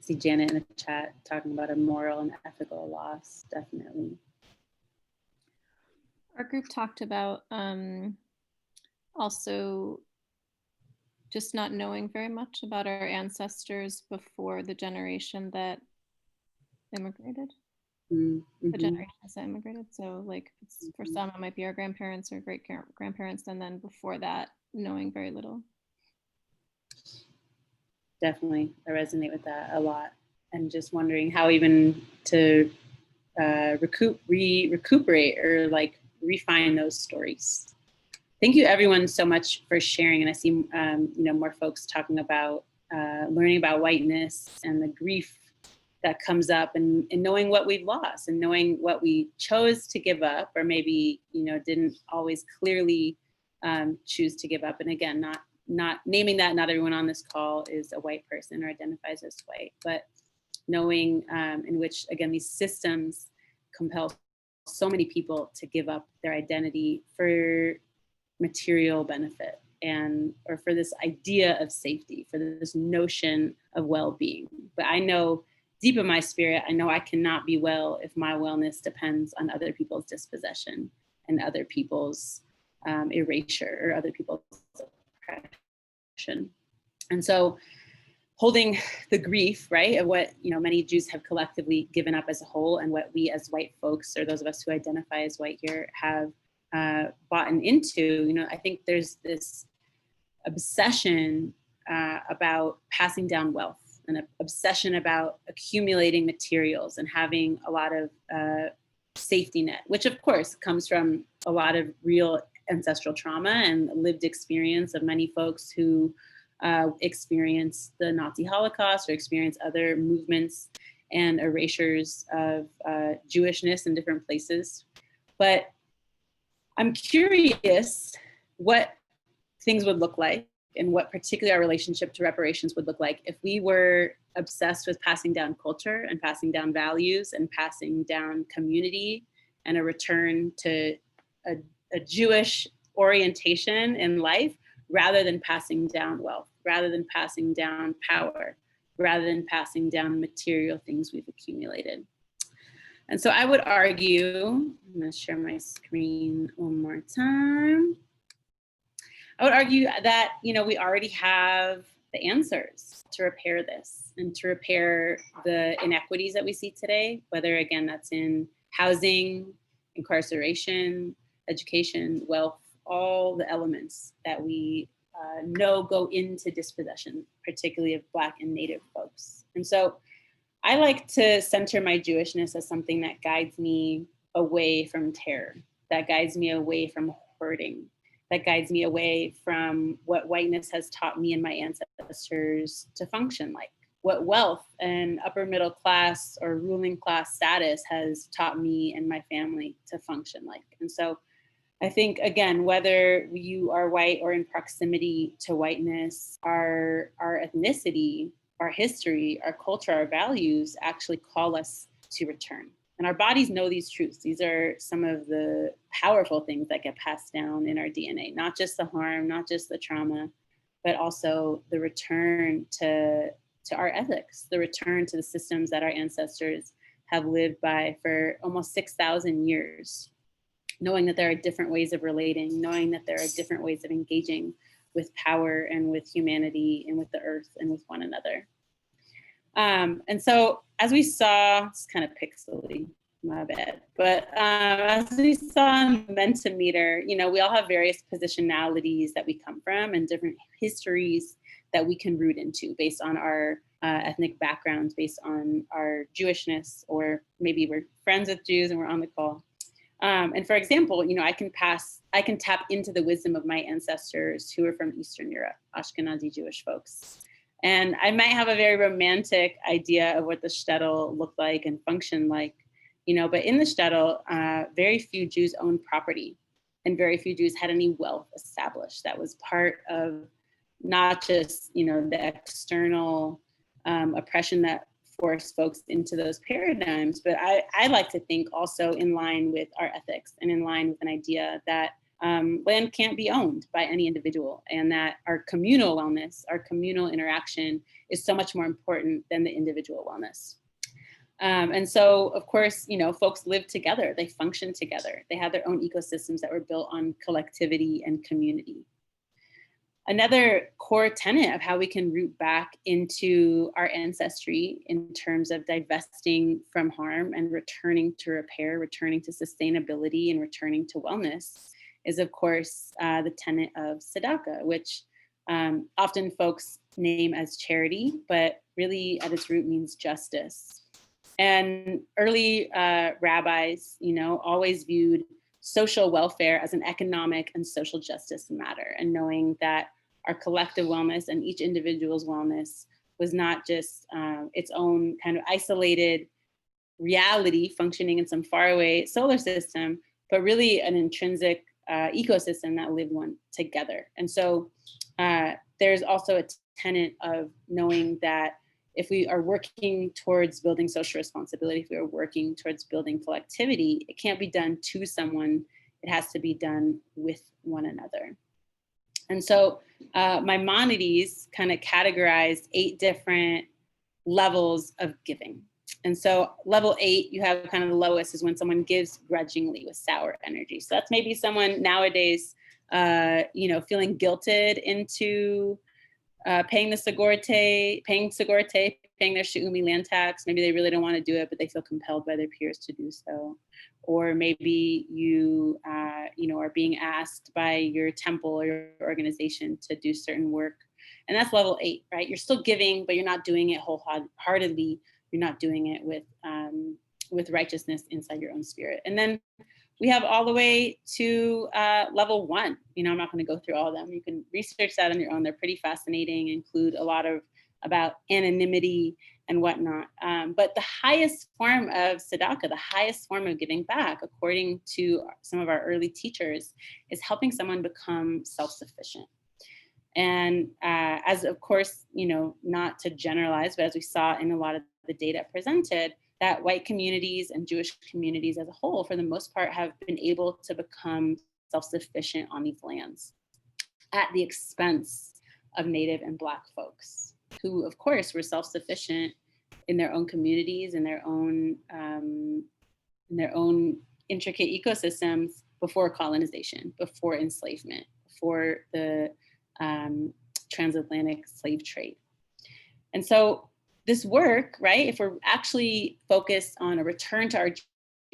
see Janet in the chat talking about a moral and ethical loss, definitely. Our group talked about also just not knowing very much about our ancestors before the generation that immigrated. Mm-hmm. The generations that immigrated. So like for some, it might be our grandparents or great grandparents, and then before that, knowing very little. Definitely, I resonate with that a lot, and just wondering how even to recuperate or like refine those stories. Thank you everyone so much for sharing, and I see you know, more folks talking about learning about whiteness and the grief that comes up, and knowing what we've lost and knowing what we chose to give up, or maybe, you know, didn't always clearly choose to give up. And again, not naming that not everyone on this call is a white person or identifies as white, but knowing in which, again, these systems compel so many people to give up their identity for material benefit, and or for this idea of safety, for this notion of well-being. But I know deep in my spirit, I know I cannot be well if my wellness depends on other people's dispossession and other people's erasure or other people's oppression. And so holding the grief, right, of what, you know, many Jews have collectively given up as a whole, and what we as white folks, or those of us who identify as white here, have bought into, you know, I think there's this obsession about passing down wealth, and an obsession about accumulating materials and having a lot of safety net, which of course comes from a lot of real ancestral trauma and lived experience of many folks who experienced the Nazi Holocaust or experienced other movements and erasures of Jewishness in different places. But I'm curious what things would look like, and what particularly our relationship to reparations would look like if we were obsessed with passing down culture and passing down values and passing down community, and a return to a Jewish orientation in life, rather than passing down wealth, rather than passing down power, rather than passing down material things we've accumulated. And so I would argue, I'm going to share my screen one more time. I would argue that, you know, we already have the answers to repair this, and to repair the inequities that we see today, whether, again, that's in housing, incarceration, education, wealth, all the elements that we know go into dispossession, particularly of Black and Native folks. And so I like to center my Jewishness as something that guides me away from terror, that guides me away from hoarding, that guides me away from what whiteness has taught me and my ancestors to function like, what wealth and upper middle class or ruling class status has taught me and my family to function like. And so I think, again, whether you are white or in proximity to whiteness, our ethnicity, our history, our culture, our values actually call us to return. And our bodies know these truths. These are some of the powerful things that get passed down in our DNA, not just the harm, not just the trauma, but also the return to our ethics, the return to the systems that our ancestors have lived by for almost 6,000 years, knowing that there are different ways of relating, knowing that there are different ways of engaging with power and with humanity and with the earth and with one another. And so as we saw, it's kind of pixely, my bad, but as we saw in the Mentimeter, you know, we all have various positionalities that we come from and different histories that we can root into based on our ethnic backgrounds, based on our Jewishness, or maybe we're friends with Jews and we're on the call. And for example, you know, I can tap into the wisdom of my ancestors who are from Eastern Europe, Ashkenazi Jewish folks. And I might have a very romantic idea of what the shtetl looked like and functioned like, you know, but in the shtetl, very few Jews owned property, and very few Jews had any wealth established. That was part of not just, you know, the external oppression that force folks into those paradigms, but I like to think also in line with our ethics and in line with an idea that land can't be owned by any individual, and that our communal wellness, our communal interaction is so much more important than the individual wellness. And so, of course, you know, folks live together, they function together, they have their own ecosystems that were built on collectivity and community. Another core tenet of how we can root back into our ancestry in terms of divesting from harm and returning to repair, returning to sustainability, and returning to wellness is, of course, the tenet of tzedakah, which often folks name as charity, but really at its root means justice. And early rabbis, you know, always viewed social welfare as an economic and social justice matter, and knowing that our collective wellness and each individual's wellness was not just its own kind of isolated reality functioning in some faraway solar system, but really an intrinsic ecosystem that lived one together. And so there's also a tenet of knowing that if we are working towards building social responsibility, if we are working towards building collectivity, it can't be done to someone, it has to be done with one another. And so Maimonides kind of categorized 8 different levels of giving. And so level 8, you have kind of the lowest is when someone gives grudgingly with sour energy. So that's maybe someone nowadays, you know, feeling guilted into paying their segurite, paying their she'umi land tax. Maybe they really don't want to do it, but they feel compelled by their peers to do so. Or maybe you, you know, are being asked by your temple or your organization to do certain work. And that's level 8, right? You're still giving, but you're not doing it wholeheartedly. You're not doing it with righteousness inside your own spirit. And then we have all the way to level 1. You know, I'm not going to go through all of them. You can research that on your own. They're pretty fascinating, include a lot of about anonymity and whatnot. But the highest form of tzedakah, the highest form of giving back, according to some of our early teachers, is helping someone become self-sufficient. And as, of course, you know, not to generalize, but as we saw in a lot of the data presented, that white communities and Jewish communities as a whole, for the most part, have been able to become self-sufficient on these lands at the expense of Native and Black folks, who, of course, were self-sufficient in their own communities and their own intricate ecosystems before colonization, before enslavement, before the transatlantic slave trade. And so this work, right, if we're actually focused on a return to our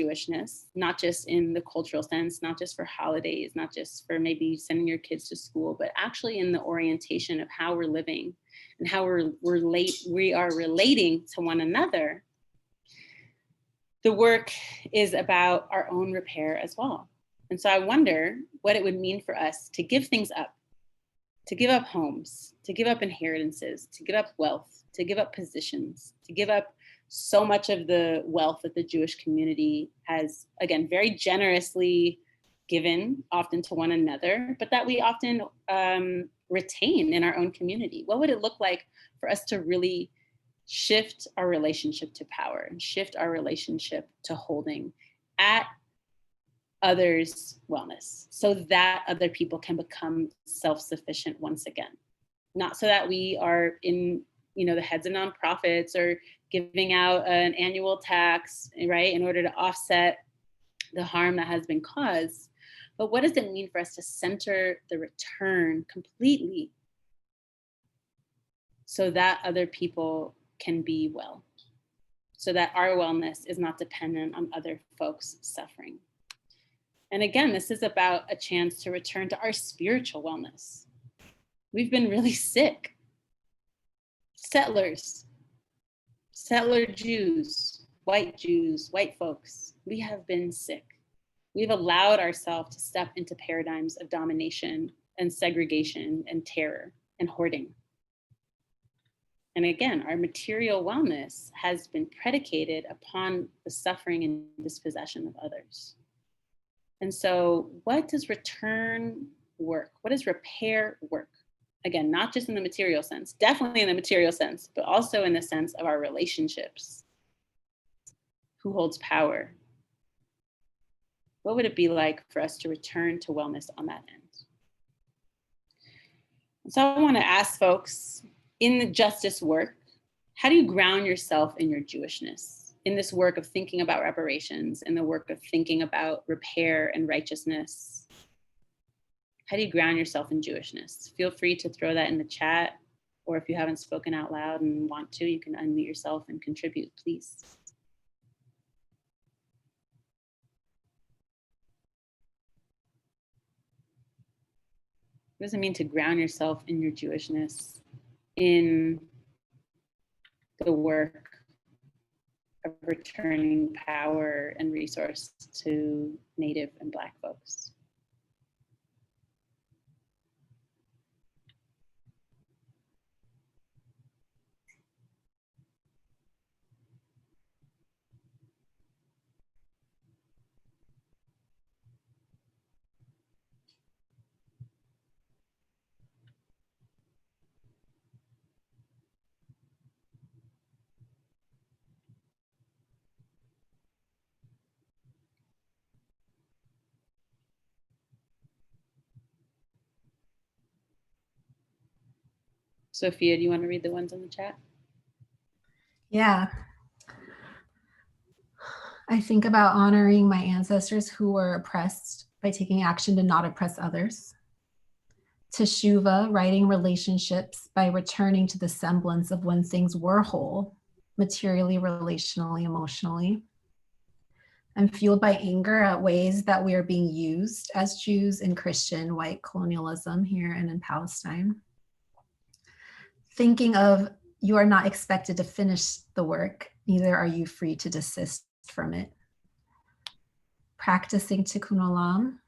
Jewishness, not just in the cultural sense, not just for holidays, not just for maybe sending your kids to school, but actually in the orientation of how we're living and how we are relating to one another, the work is about our own repair as well. And so I wonder what it would mean for us to give things up, to give up homes, to give up inheritances, to give up wealth, to give up positions, to give up so much of the wealth that the Jewish community has, again, very generously given, often to one another, but that we often retain in our own community. What would it look like for us to really shift our relationship to power and shift our relationship to holding at others' wellness, so that other people can become self-sufficient once again? Not so that we are in, you know, the heads of nonprofits or giving out an annual tax, right, in order to offset the harm that has been caused. But what does it mean for us to center the return completely so that other people can be well, so that our wellness is not dependent on other folks' suffering? And again, this is about a chance to return to our spiritual wellness. We've been really sick. Settler Jews, white folks, we have been sick. We've allowed ourselves to step into paradigms of domination and segregation and terror and hoarding. And again, our material wellness has been predicated upon the suffering and dispossession of others. And so what does return work? What does repair work? Again, not just in the material sense, definitely in the material sense, but also in the sense of our relationships. Who holds power? What would it be like for us to return to wellness on that end? So I want to ask folks, in the justice work, how do you ground yourself in your Jewishness, in this work of thinking about reparations, in the work of thinking about repair and righteousness? How do you ground yourself in Jewishness? Feel free to throw that in the chat, or if you haven't spoken out loud and want to, you can unmute yourself and contribute, please. What does it mean to ground yourself in your Jewishness, in the work of returning power and resource to Native and Black folks? Sophia, do you want to read the ones in the chat? Yeah. I think about honoring my ancestors who were oppressed by taking action to not oppress others. Teshuva, writing relationships by returning to the semblance of when things were whole, materially, relationally, emotionally. I'm fueled by anger at ways that we are being used as Jews in Christian white colonialism here and in Palestine. Thinking of, you are not expected to finish the work, neither are you free to desist from it. Practicing tikkun olam.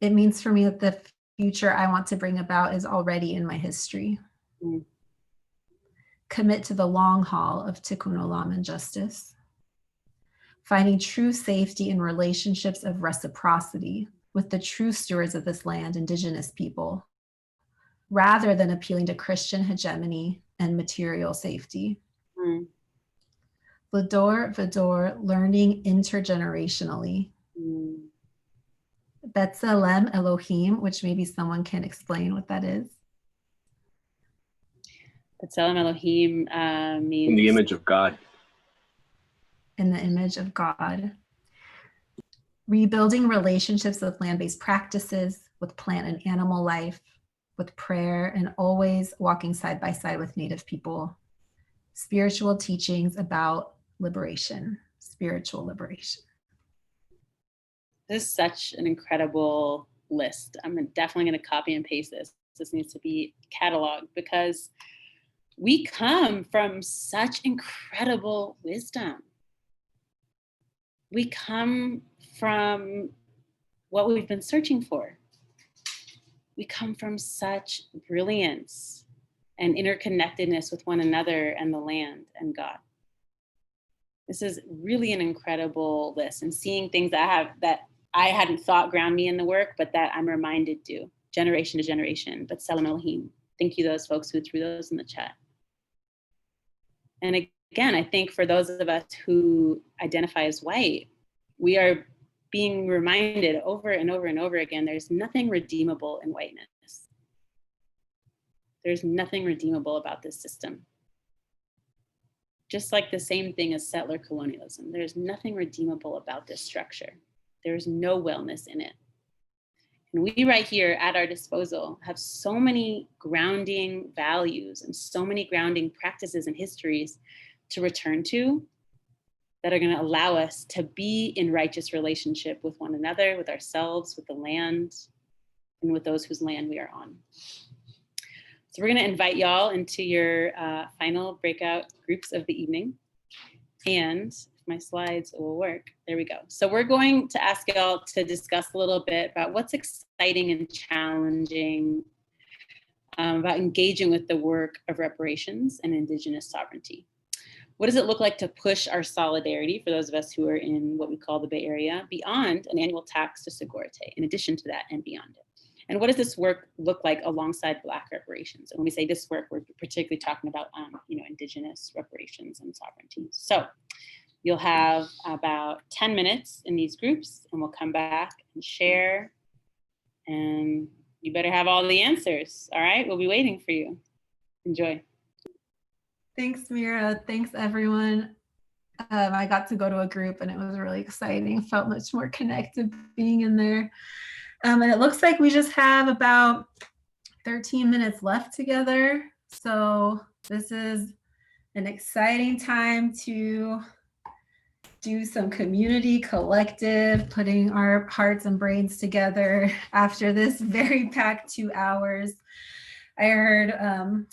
It means for me that the future I want to bring about is already in my history. Commit to the long haul of tikkun olam and justice. Finding true safety in relationships of reciprocity with the true stewards of this land, Indigenous people, rather than appealing to Christian hegemony and material safety. Vador, Vador, learning intergenerationally. B'Tselem Elohim, which maybe someone can explain what that is. B'Tselem Elohim means... in the image of God. In the image of God. Rebuilding relationships with land-based practices, with plant and animal life, with prayer, and always walking side by side with Native people. Spiritual teachings about liberation, spiritual liberation. This is such an incredible list. I'm definitely going to copy and paste this. This needs to be cataloged because we come from such incredible wisdom. We come from what we've been searching for. We come from such brilliance and interconnectedness with one another and the land and God. This is really an incredible list, and seeing things that I hadn't thought ground me in the work, but that I'm reminded do, generation to generation. But B'Tselem Elohim, thank you those folks who threw those in the chat. And again, I think for those of us who identify as white, we are being reminded over and over and over again, there's nothing redeemable in whiteness. There's nothing redeemable about this system. Just like the same thing as settler colonialism, there's nothing redeemable about this structure. There's no wellness in it. And we right here at our disposal have so many grounding values and so many grounding practices and histories to return to that are going to allow us to be in righteous relationship with one another, with ourselves, with the land, and with those whose land we are on. So we're going to invite y'all into your final breakout groups of the evening. And if my slides will work, there we go. So we're going to ask y'all to discuss a little bit about what's exciting and challenging about engaging with the work of reparations and Indigenous sovereignty. What does it look like to push our solidarity, for those of us who are in what we call the Bay Area, beyond an annual tax to Segurite, in addition to that and beyond it? And what does this work look like alongside Black reparations? And when we say this work, we're particularly talking about Indigenous reparations and sovereignty. So You'll have about 10 minutes in these groups, and we'll come back and share. And you better have all the answers. All right, we'll be waiting for you. Enjoy. Thanks, Mira. Thanks, everyone. I got to go to a group and it was really exciting. Felt much more connected being in there. And it looks like we just have about 13 minutes left together. So this is an exciting time to do some community collective, putting our hearts and brains together after this very packed 2 hours. I heard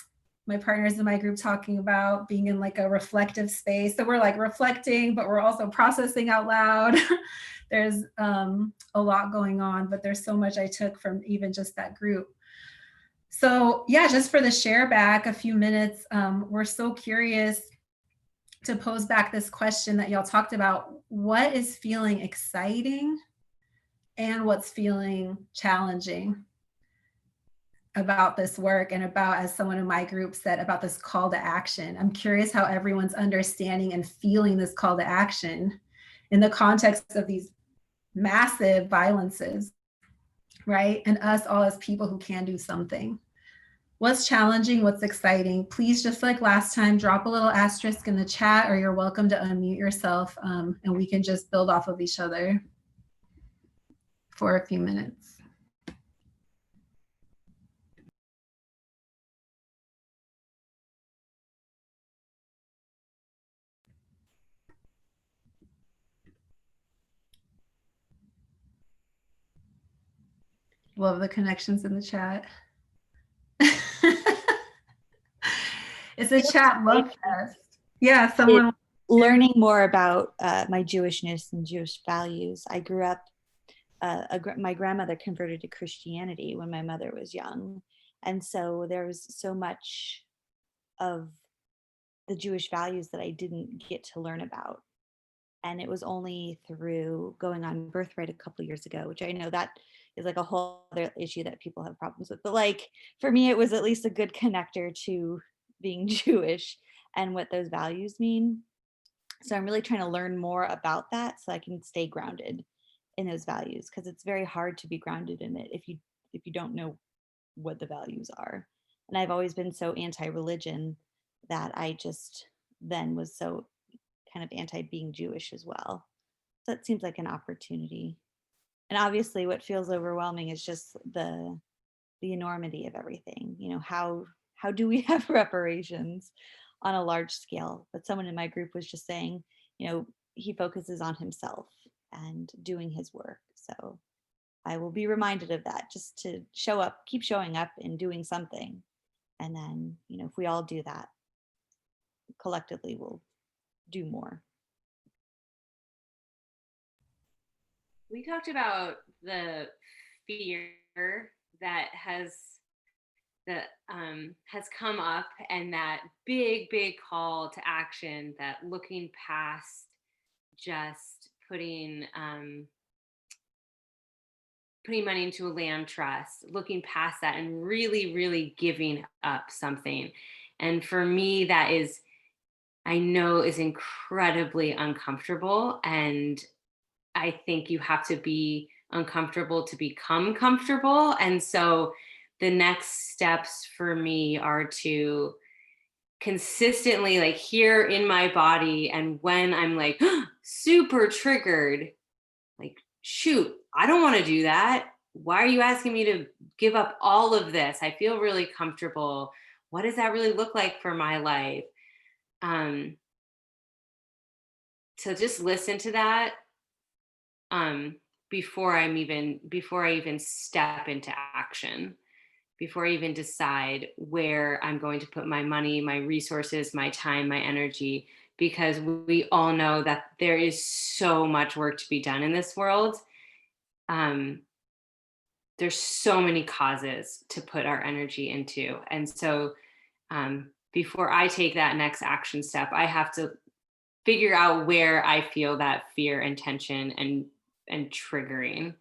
my partners in my group talking about being in like a reflective space. So we're like reflecting, but we're also processing out loud. There's a lot going on, but there's so much I took from even just that group. So yeah, just for the share back a few minutes, we're so curious to pose back this question that y'all talked about. What is feeling exciting and what's feeling challenging about this work, and about, as someone in my group said, about this call to action? I'm curious how everyone's understanding and feeling this call to action in the context of these massive violences, right? And us all as people who can do something. What's challenging, what's exciting? Please, just like last time, drop a little asterisk in the chat, or you're welcome to unmute yourself, and we can just build off of each other for a few minutes. Love the connections in the chat. It's a chat love fest. Yeah, someone. Learning more about my Jewishness and Jewish values. I grew up, my grandmother converted to Christianity when my mother was young. And so there was so much of the Jewish values that I didn't get to learn about. And it was only through going on Birthright a couple of years ago, which I know that is like a whole other issue that people have problems with. But like, for me, it was at least a good connector to being Jewish and what those values mean. So I'm really trying to learn more about that so I can stay grounded in those values, because it's very hard to be grounded in it if you don't know what the values are. And I've always been so anti-religion that I just then was so kind of anti being Jewish as well. So it seems like an opportunity. And obviously what feels overwhelming is just the enormity of everything. You know, how do we have reparations on a large scale? But someone in my group was just saying, you know, he focuses on himself and doing his work. So I will be reminded of that, just to show up, keep showing up and doing something. And then, you know, if we all do that, collectively we'll do more. We talked about the fear that has come up, and that big call to action, that looking past just putting money into a land trust, looking past that and really giving up something. And for me, that is, I know, is incredibly uncomfortable. And I think you have to be uncomfortable to become comfortable. And so the next steps for me are to consistently, like, hear in my body, and when I'm like super triggered, like, shoot, I don't want to do that. Why are you asking me to give up all of this? I feel really comfortable. What does that really look like for my life? So just listen to that before I even step into action, before I even decide where I'm going to put my money, my resources, my time, my energy, because we all know that there is so much work to be done in this world. There's so many causes to put our energy into. And so before I take that next action step, I have to figure out where I feel that fear and tension and triggering.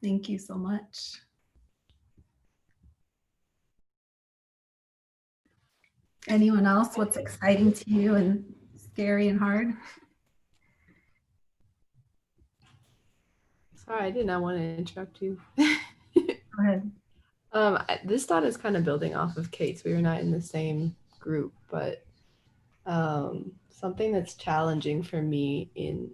Thank you so much. Anyone else? What's exciting to you and scary and hard? Sorry, I did not want to interrupt you. Go ahead. This thought is kind of building off of Kate's. We were not in the same group, but something that's challenging for me in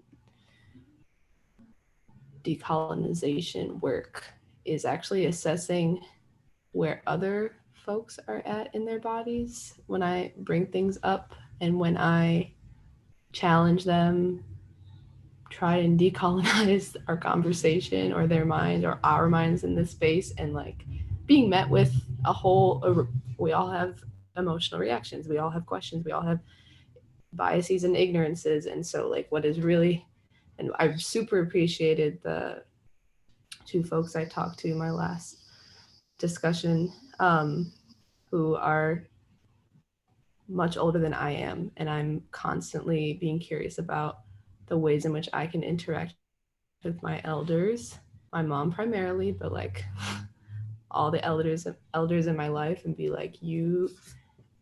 decolonization work is actually assessing where other folks are at in their bodies when I bring things up and when I challenge them, try and decolonize our conversation or their mind or our minds in this space, and like being met with we all have emotional reactions, we all have questions, we all have biases and ignorances. And so like what is really, and I've super appreciated the two folks I talked to in my last discussion who are much older than I am, and I'm constantly being curious about the ways in which I can interact with my elders, my mom primarily, but like all the elders in my life, and be like, your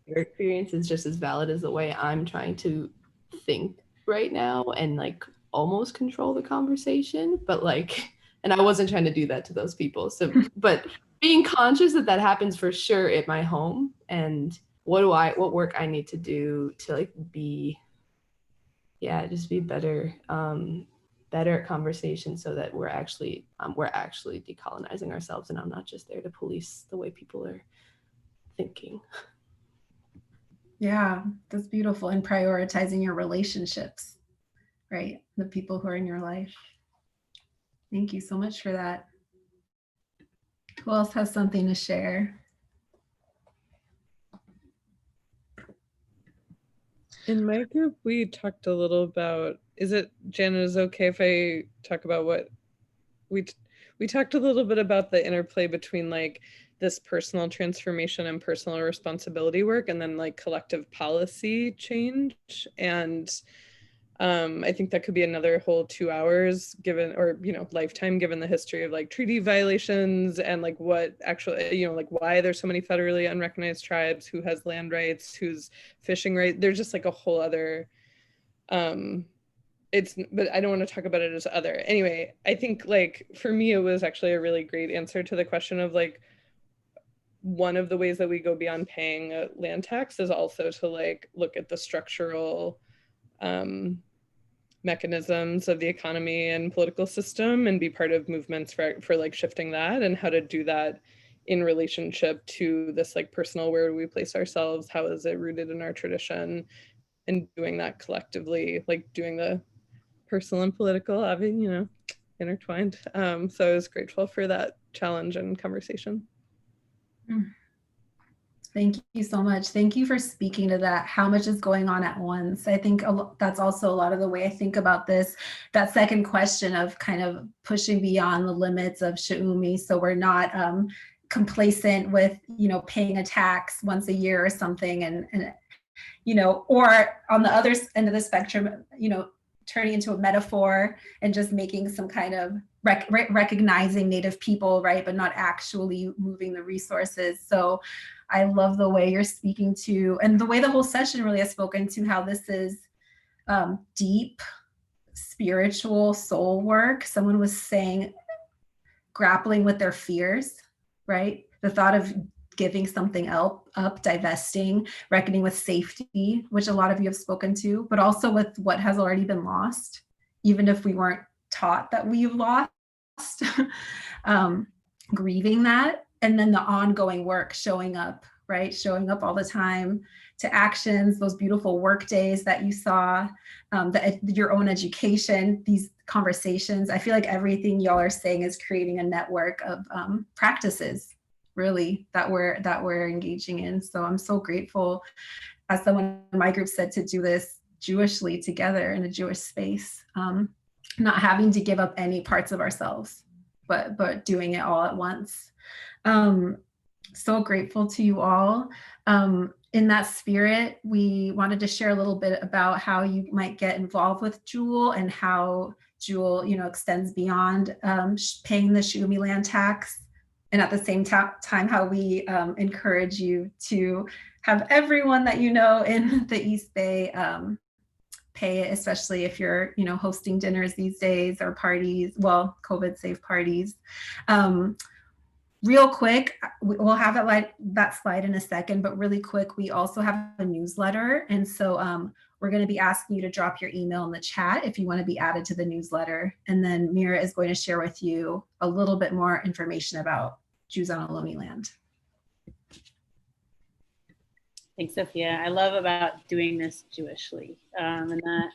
experience is just as valid as the way I'm trying to think right now, and like almost control the conversation, but like, and I wasn't trying to do that to those people. So, but being conscious that that happens for sure at my home, and what work I need to do to like be better at conversation, so that we're actually decolonizing ourselves, and I'm not just there to police the way people are thinking. Yeah, that's beautiful. And prioritizing your relationships, right? The people who are in your life. Thank you so much for that. Who else has something to share? In my group, we talked a little about, is it, Janet, is it okay if I talk about what we talked a little bit about the interplay between like this personal transformation and personal responsibility work, and then like collective policy change. And I think that could be another whole 2 hours given, or, you know, lifetime, given the history of like treaty violations and like what actually, you know, like why there's so many federally unrecognized tribes, who has land rights, who's fishing right. There's just like a whole other, but I don't want to talk about it as other. Anyway, I think like for me, it was actually a really great answer to the question of like, one of the ways that we go beyond paying a land tax is also to like look at the structural mechanisms of the economy and political system, and be part of movements for like shifting that, and how to do that in relationship to this like personal, where do we place ourselves, how is it rooted in our tradition, and doing that collectively, like doing the personal and political, having, you know, intertwined. So I was grateful for that challenge and conversation. Thank you so much. Thank you for speaking to that. How much is going on at once? I think that's also a lot of the way I think about this. That second question of kind of pushing beyond the limits of She'umi, so we're not complacent with, you know, paying a tax once a year or something, and you know, or on the other end of the spectrum, you know, turning into a metaphor and just making some kind of recognizing Native people, right, but not actually moving the resources. So I love the way you're speaking to, and the way the whole session really has spoken to, how this is deep spiritual soul work. Someone was saying grappling with their fears, right? The thought of giving something up, divesting, reckoning with safety, which a lot of you have spoken to, but also with what has already been lost, even if we weren't taught that we've lost, grieving that. And then the ongoing work, showing up, right? Showing up all the time to actions, those beautiful work days that you saw, your own education, these conversations. I feel like everything y'all are saying is creating a network of practices, really, that we're engaging in. So I'm so grateful, as someone in my group said, to do this Jewishly together in a Jewish space, not having to give up any parts of ourselves, but doing it all at once. So grateful to you all. In that spirit, we wanted to share a little bit about how you might get involved with Jewel, and how Jewel, you know, extends beyond paying the She'umi land tax. And at the same time, how we encourage you to have everyone that you know in the East Bay pay it, especially if you're, you know, hosting dinners these days or parties, well, COVID safe parties. Real quick, we'll have it like that slide in a second, but really quick, we also have a newsletter. And so we're going to be asking you to drop your email in the chat if you want to be added to the newsletter. And then Mira is going to share with you a little bit more information about Jews on Ohlone land. Thanks, Sophia. I love about doing this Jewishly. And that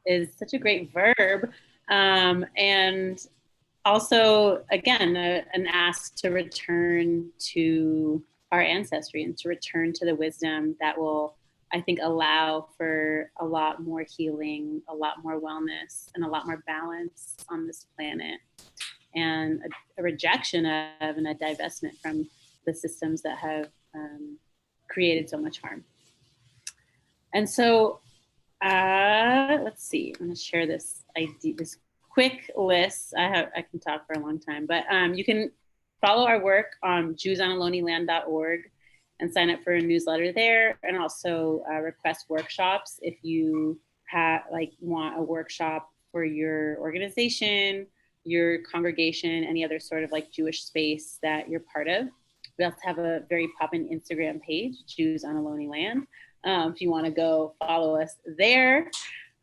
is such a great verb. And also, again, an ask to return to our ancestry and to return to the wisdom that will, I think, allow for a lot more healing, a lot more wellness, and a lot more balance on this planet. And a rejection of and a divestment from the systems that have created so much harm. And so, let's see, I'm gonna share this idea, this quick list. I can talk for a long time, but you can follow our work on JewsOnOhloneland.org and sign up for a newsletter there, and also request workshops if you want a workshop for your organization, your congregation, any other sort of like Jewish space that you're part of. We also have a very poppin' Instagram page, Jews on Ohlone Land, if you want to go follow us there.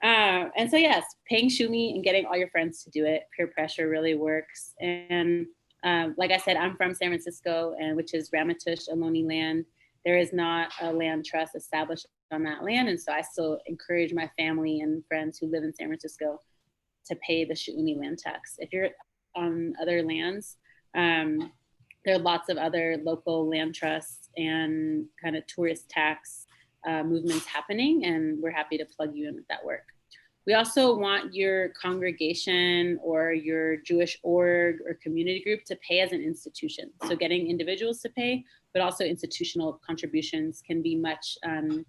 And so yes, paying shumi and getting all your friends to do it. Peer pressure really works. And like I said, I'm from San Francisco, and which is Ramaytush Ohlone Land. There is not a land trust established on that land, and so I still encourage my family and friends who live in San Francisco to pay the shumi land tax. If you're on other lands, there are lots of other local land trusts and kind of tourist tax movements happening, and we're happy to plug you in with that work. We also want your congregation or your Jewish org or community group to pay as an institution. So getting individuals to pay, but also institutional contributions can be much kind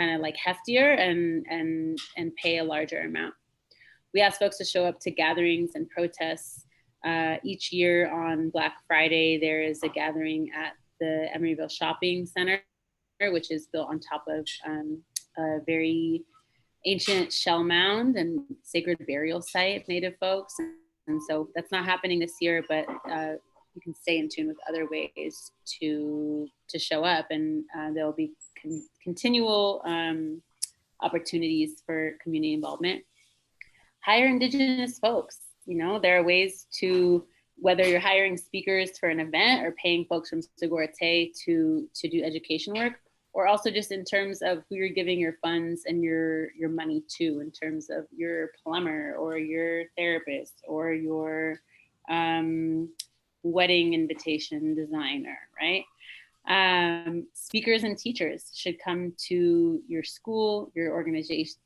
of like heftier and pay a larger amount. We ask folks to show up to gatherings and protests. Each year on Black Friday, there is a gathering at the Emeryville Shopping Center, which is built on top of a very ancient shell mound and sacred burial site of Native folks. And so that's not happening this year, but you can stay in tune with other ways to show up, and there'll be continual opportunities for community involvement. Hire Indigenous folks. You know, there are ways to, whether you're hiring speakers for an event or paying folks from Sigorate to do education work, or also just in terms of who you're giving your funds and your money to, in terms of your plumber or your therapist or your wedding invitation designer, right? Speakers and teachers should come to your school, your organizations,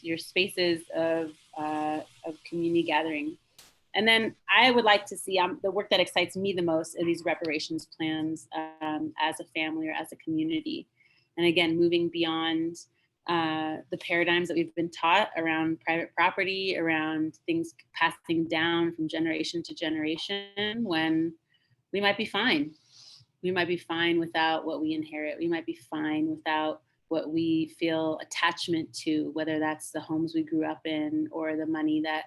your spaces of community gathering. And then I would like to see the work that excites me the most are these reparations plans as a family or as a community. And again, moving beyond the paradigms that we've been taught around private property, around things passing down from generation to generation, when we might be fine. We might be fine without what we inherit. We might be fine without what we feel attachment to, whether that's the homes we grew up in or the money that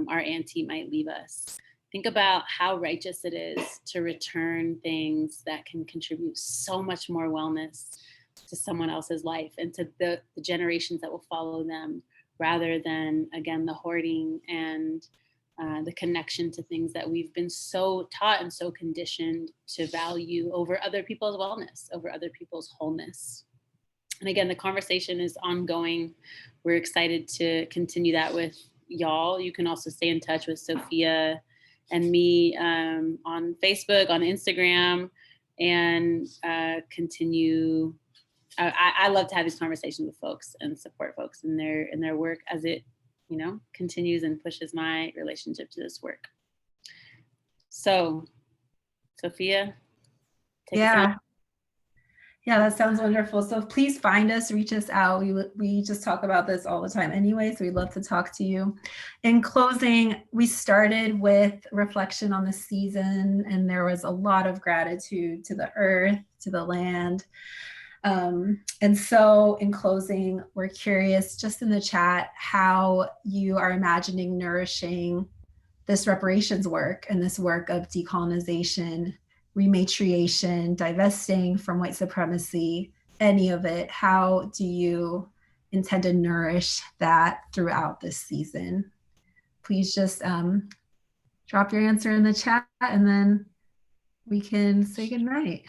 our auntie might leave us. Think about how righteous it is to return things that can contribute so much more wellness to someone else's life and to the generations that will follow them, rather than, again, the hoarding and the connection to things that we've been so taught and so conditioned to value over other people's wellness, over other people's wholeness. And again, the conversation is ongoing. We're excited to continue that with y'all. You can also stay in touch with Sophia and me on Facebook, on Instagram, and continue. I love to have these conversations with folks and support folks in their work as it, you know, continues and pushes my relationship to this work. So, Sophia, take us on. Yeah, that sounds wonderful. So please find us, reach us out. We just talk about this all the time anyway, so we'd love to talk to you. In closing, we started with reflection on the season, and there was a lot of gratitude to the earth, to the land. And so in closing, we're curious just in the chat how you are imagining nourishing this reparations work and this work of decolonization, rematriation, divesting from white supremacy, any of it. How do you intend to nourish that throughout this season? Please just drop your answer in the chat and then we can say goodnight.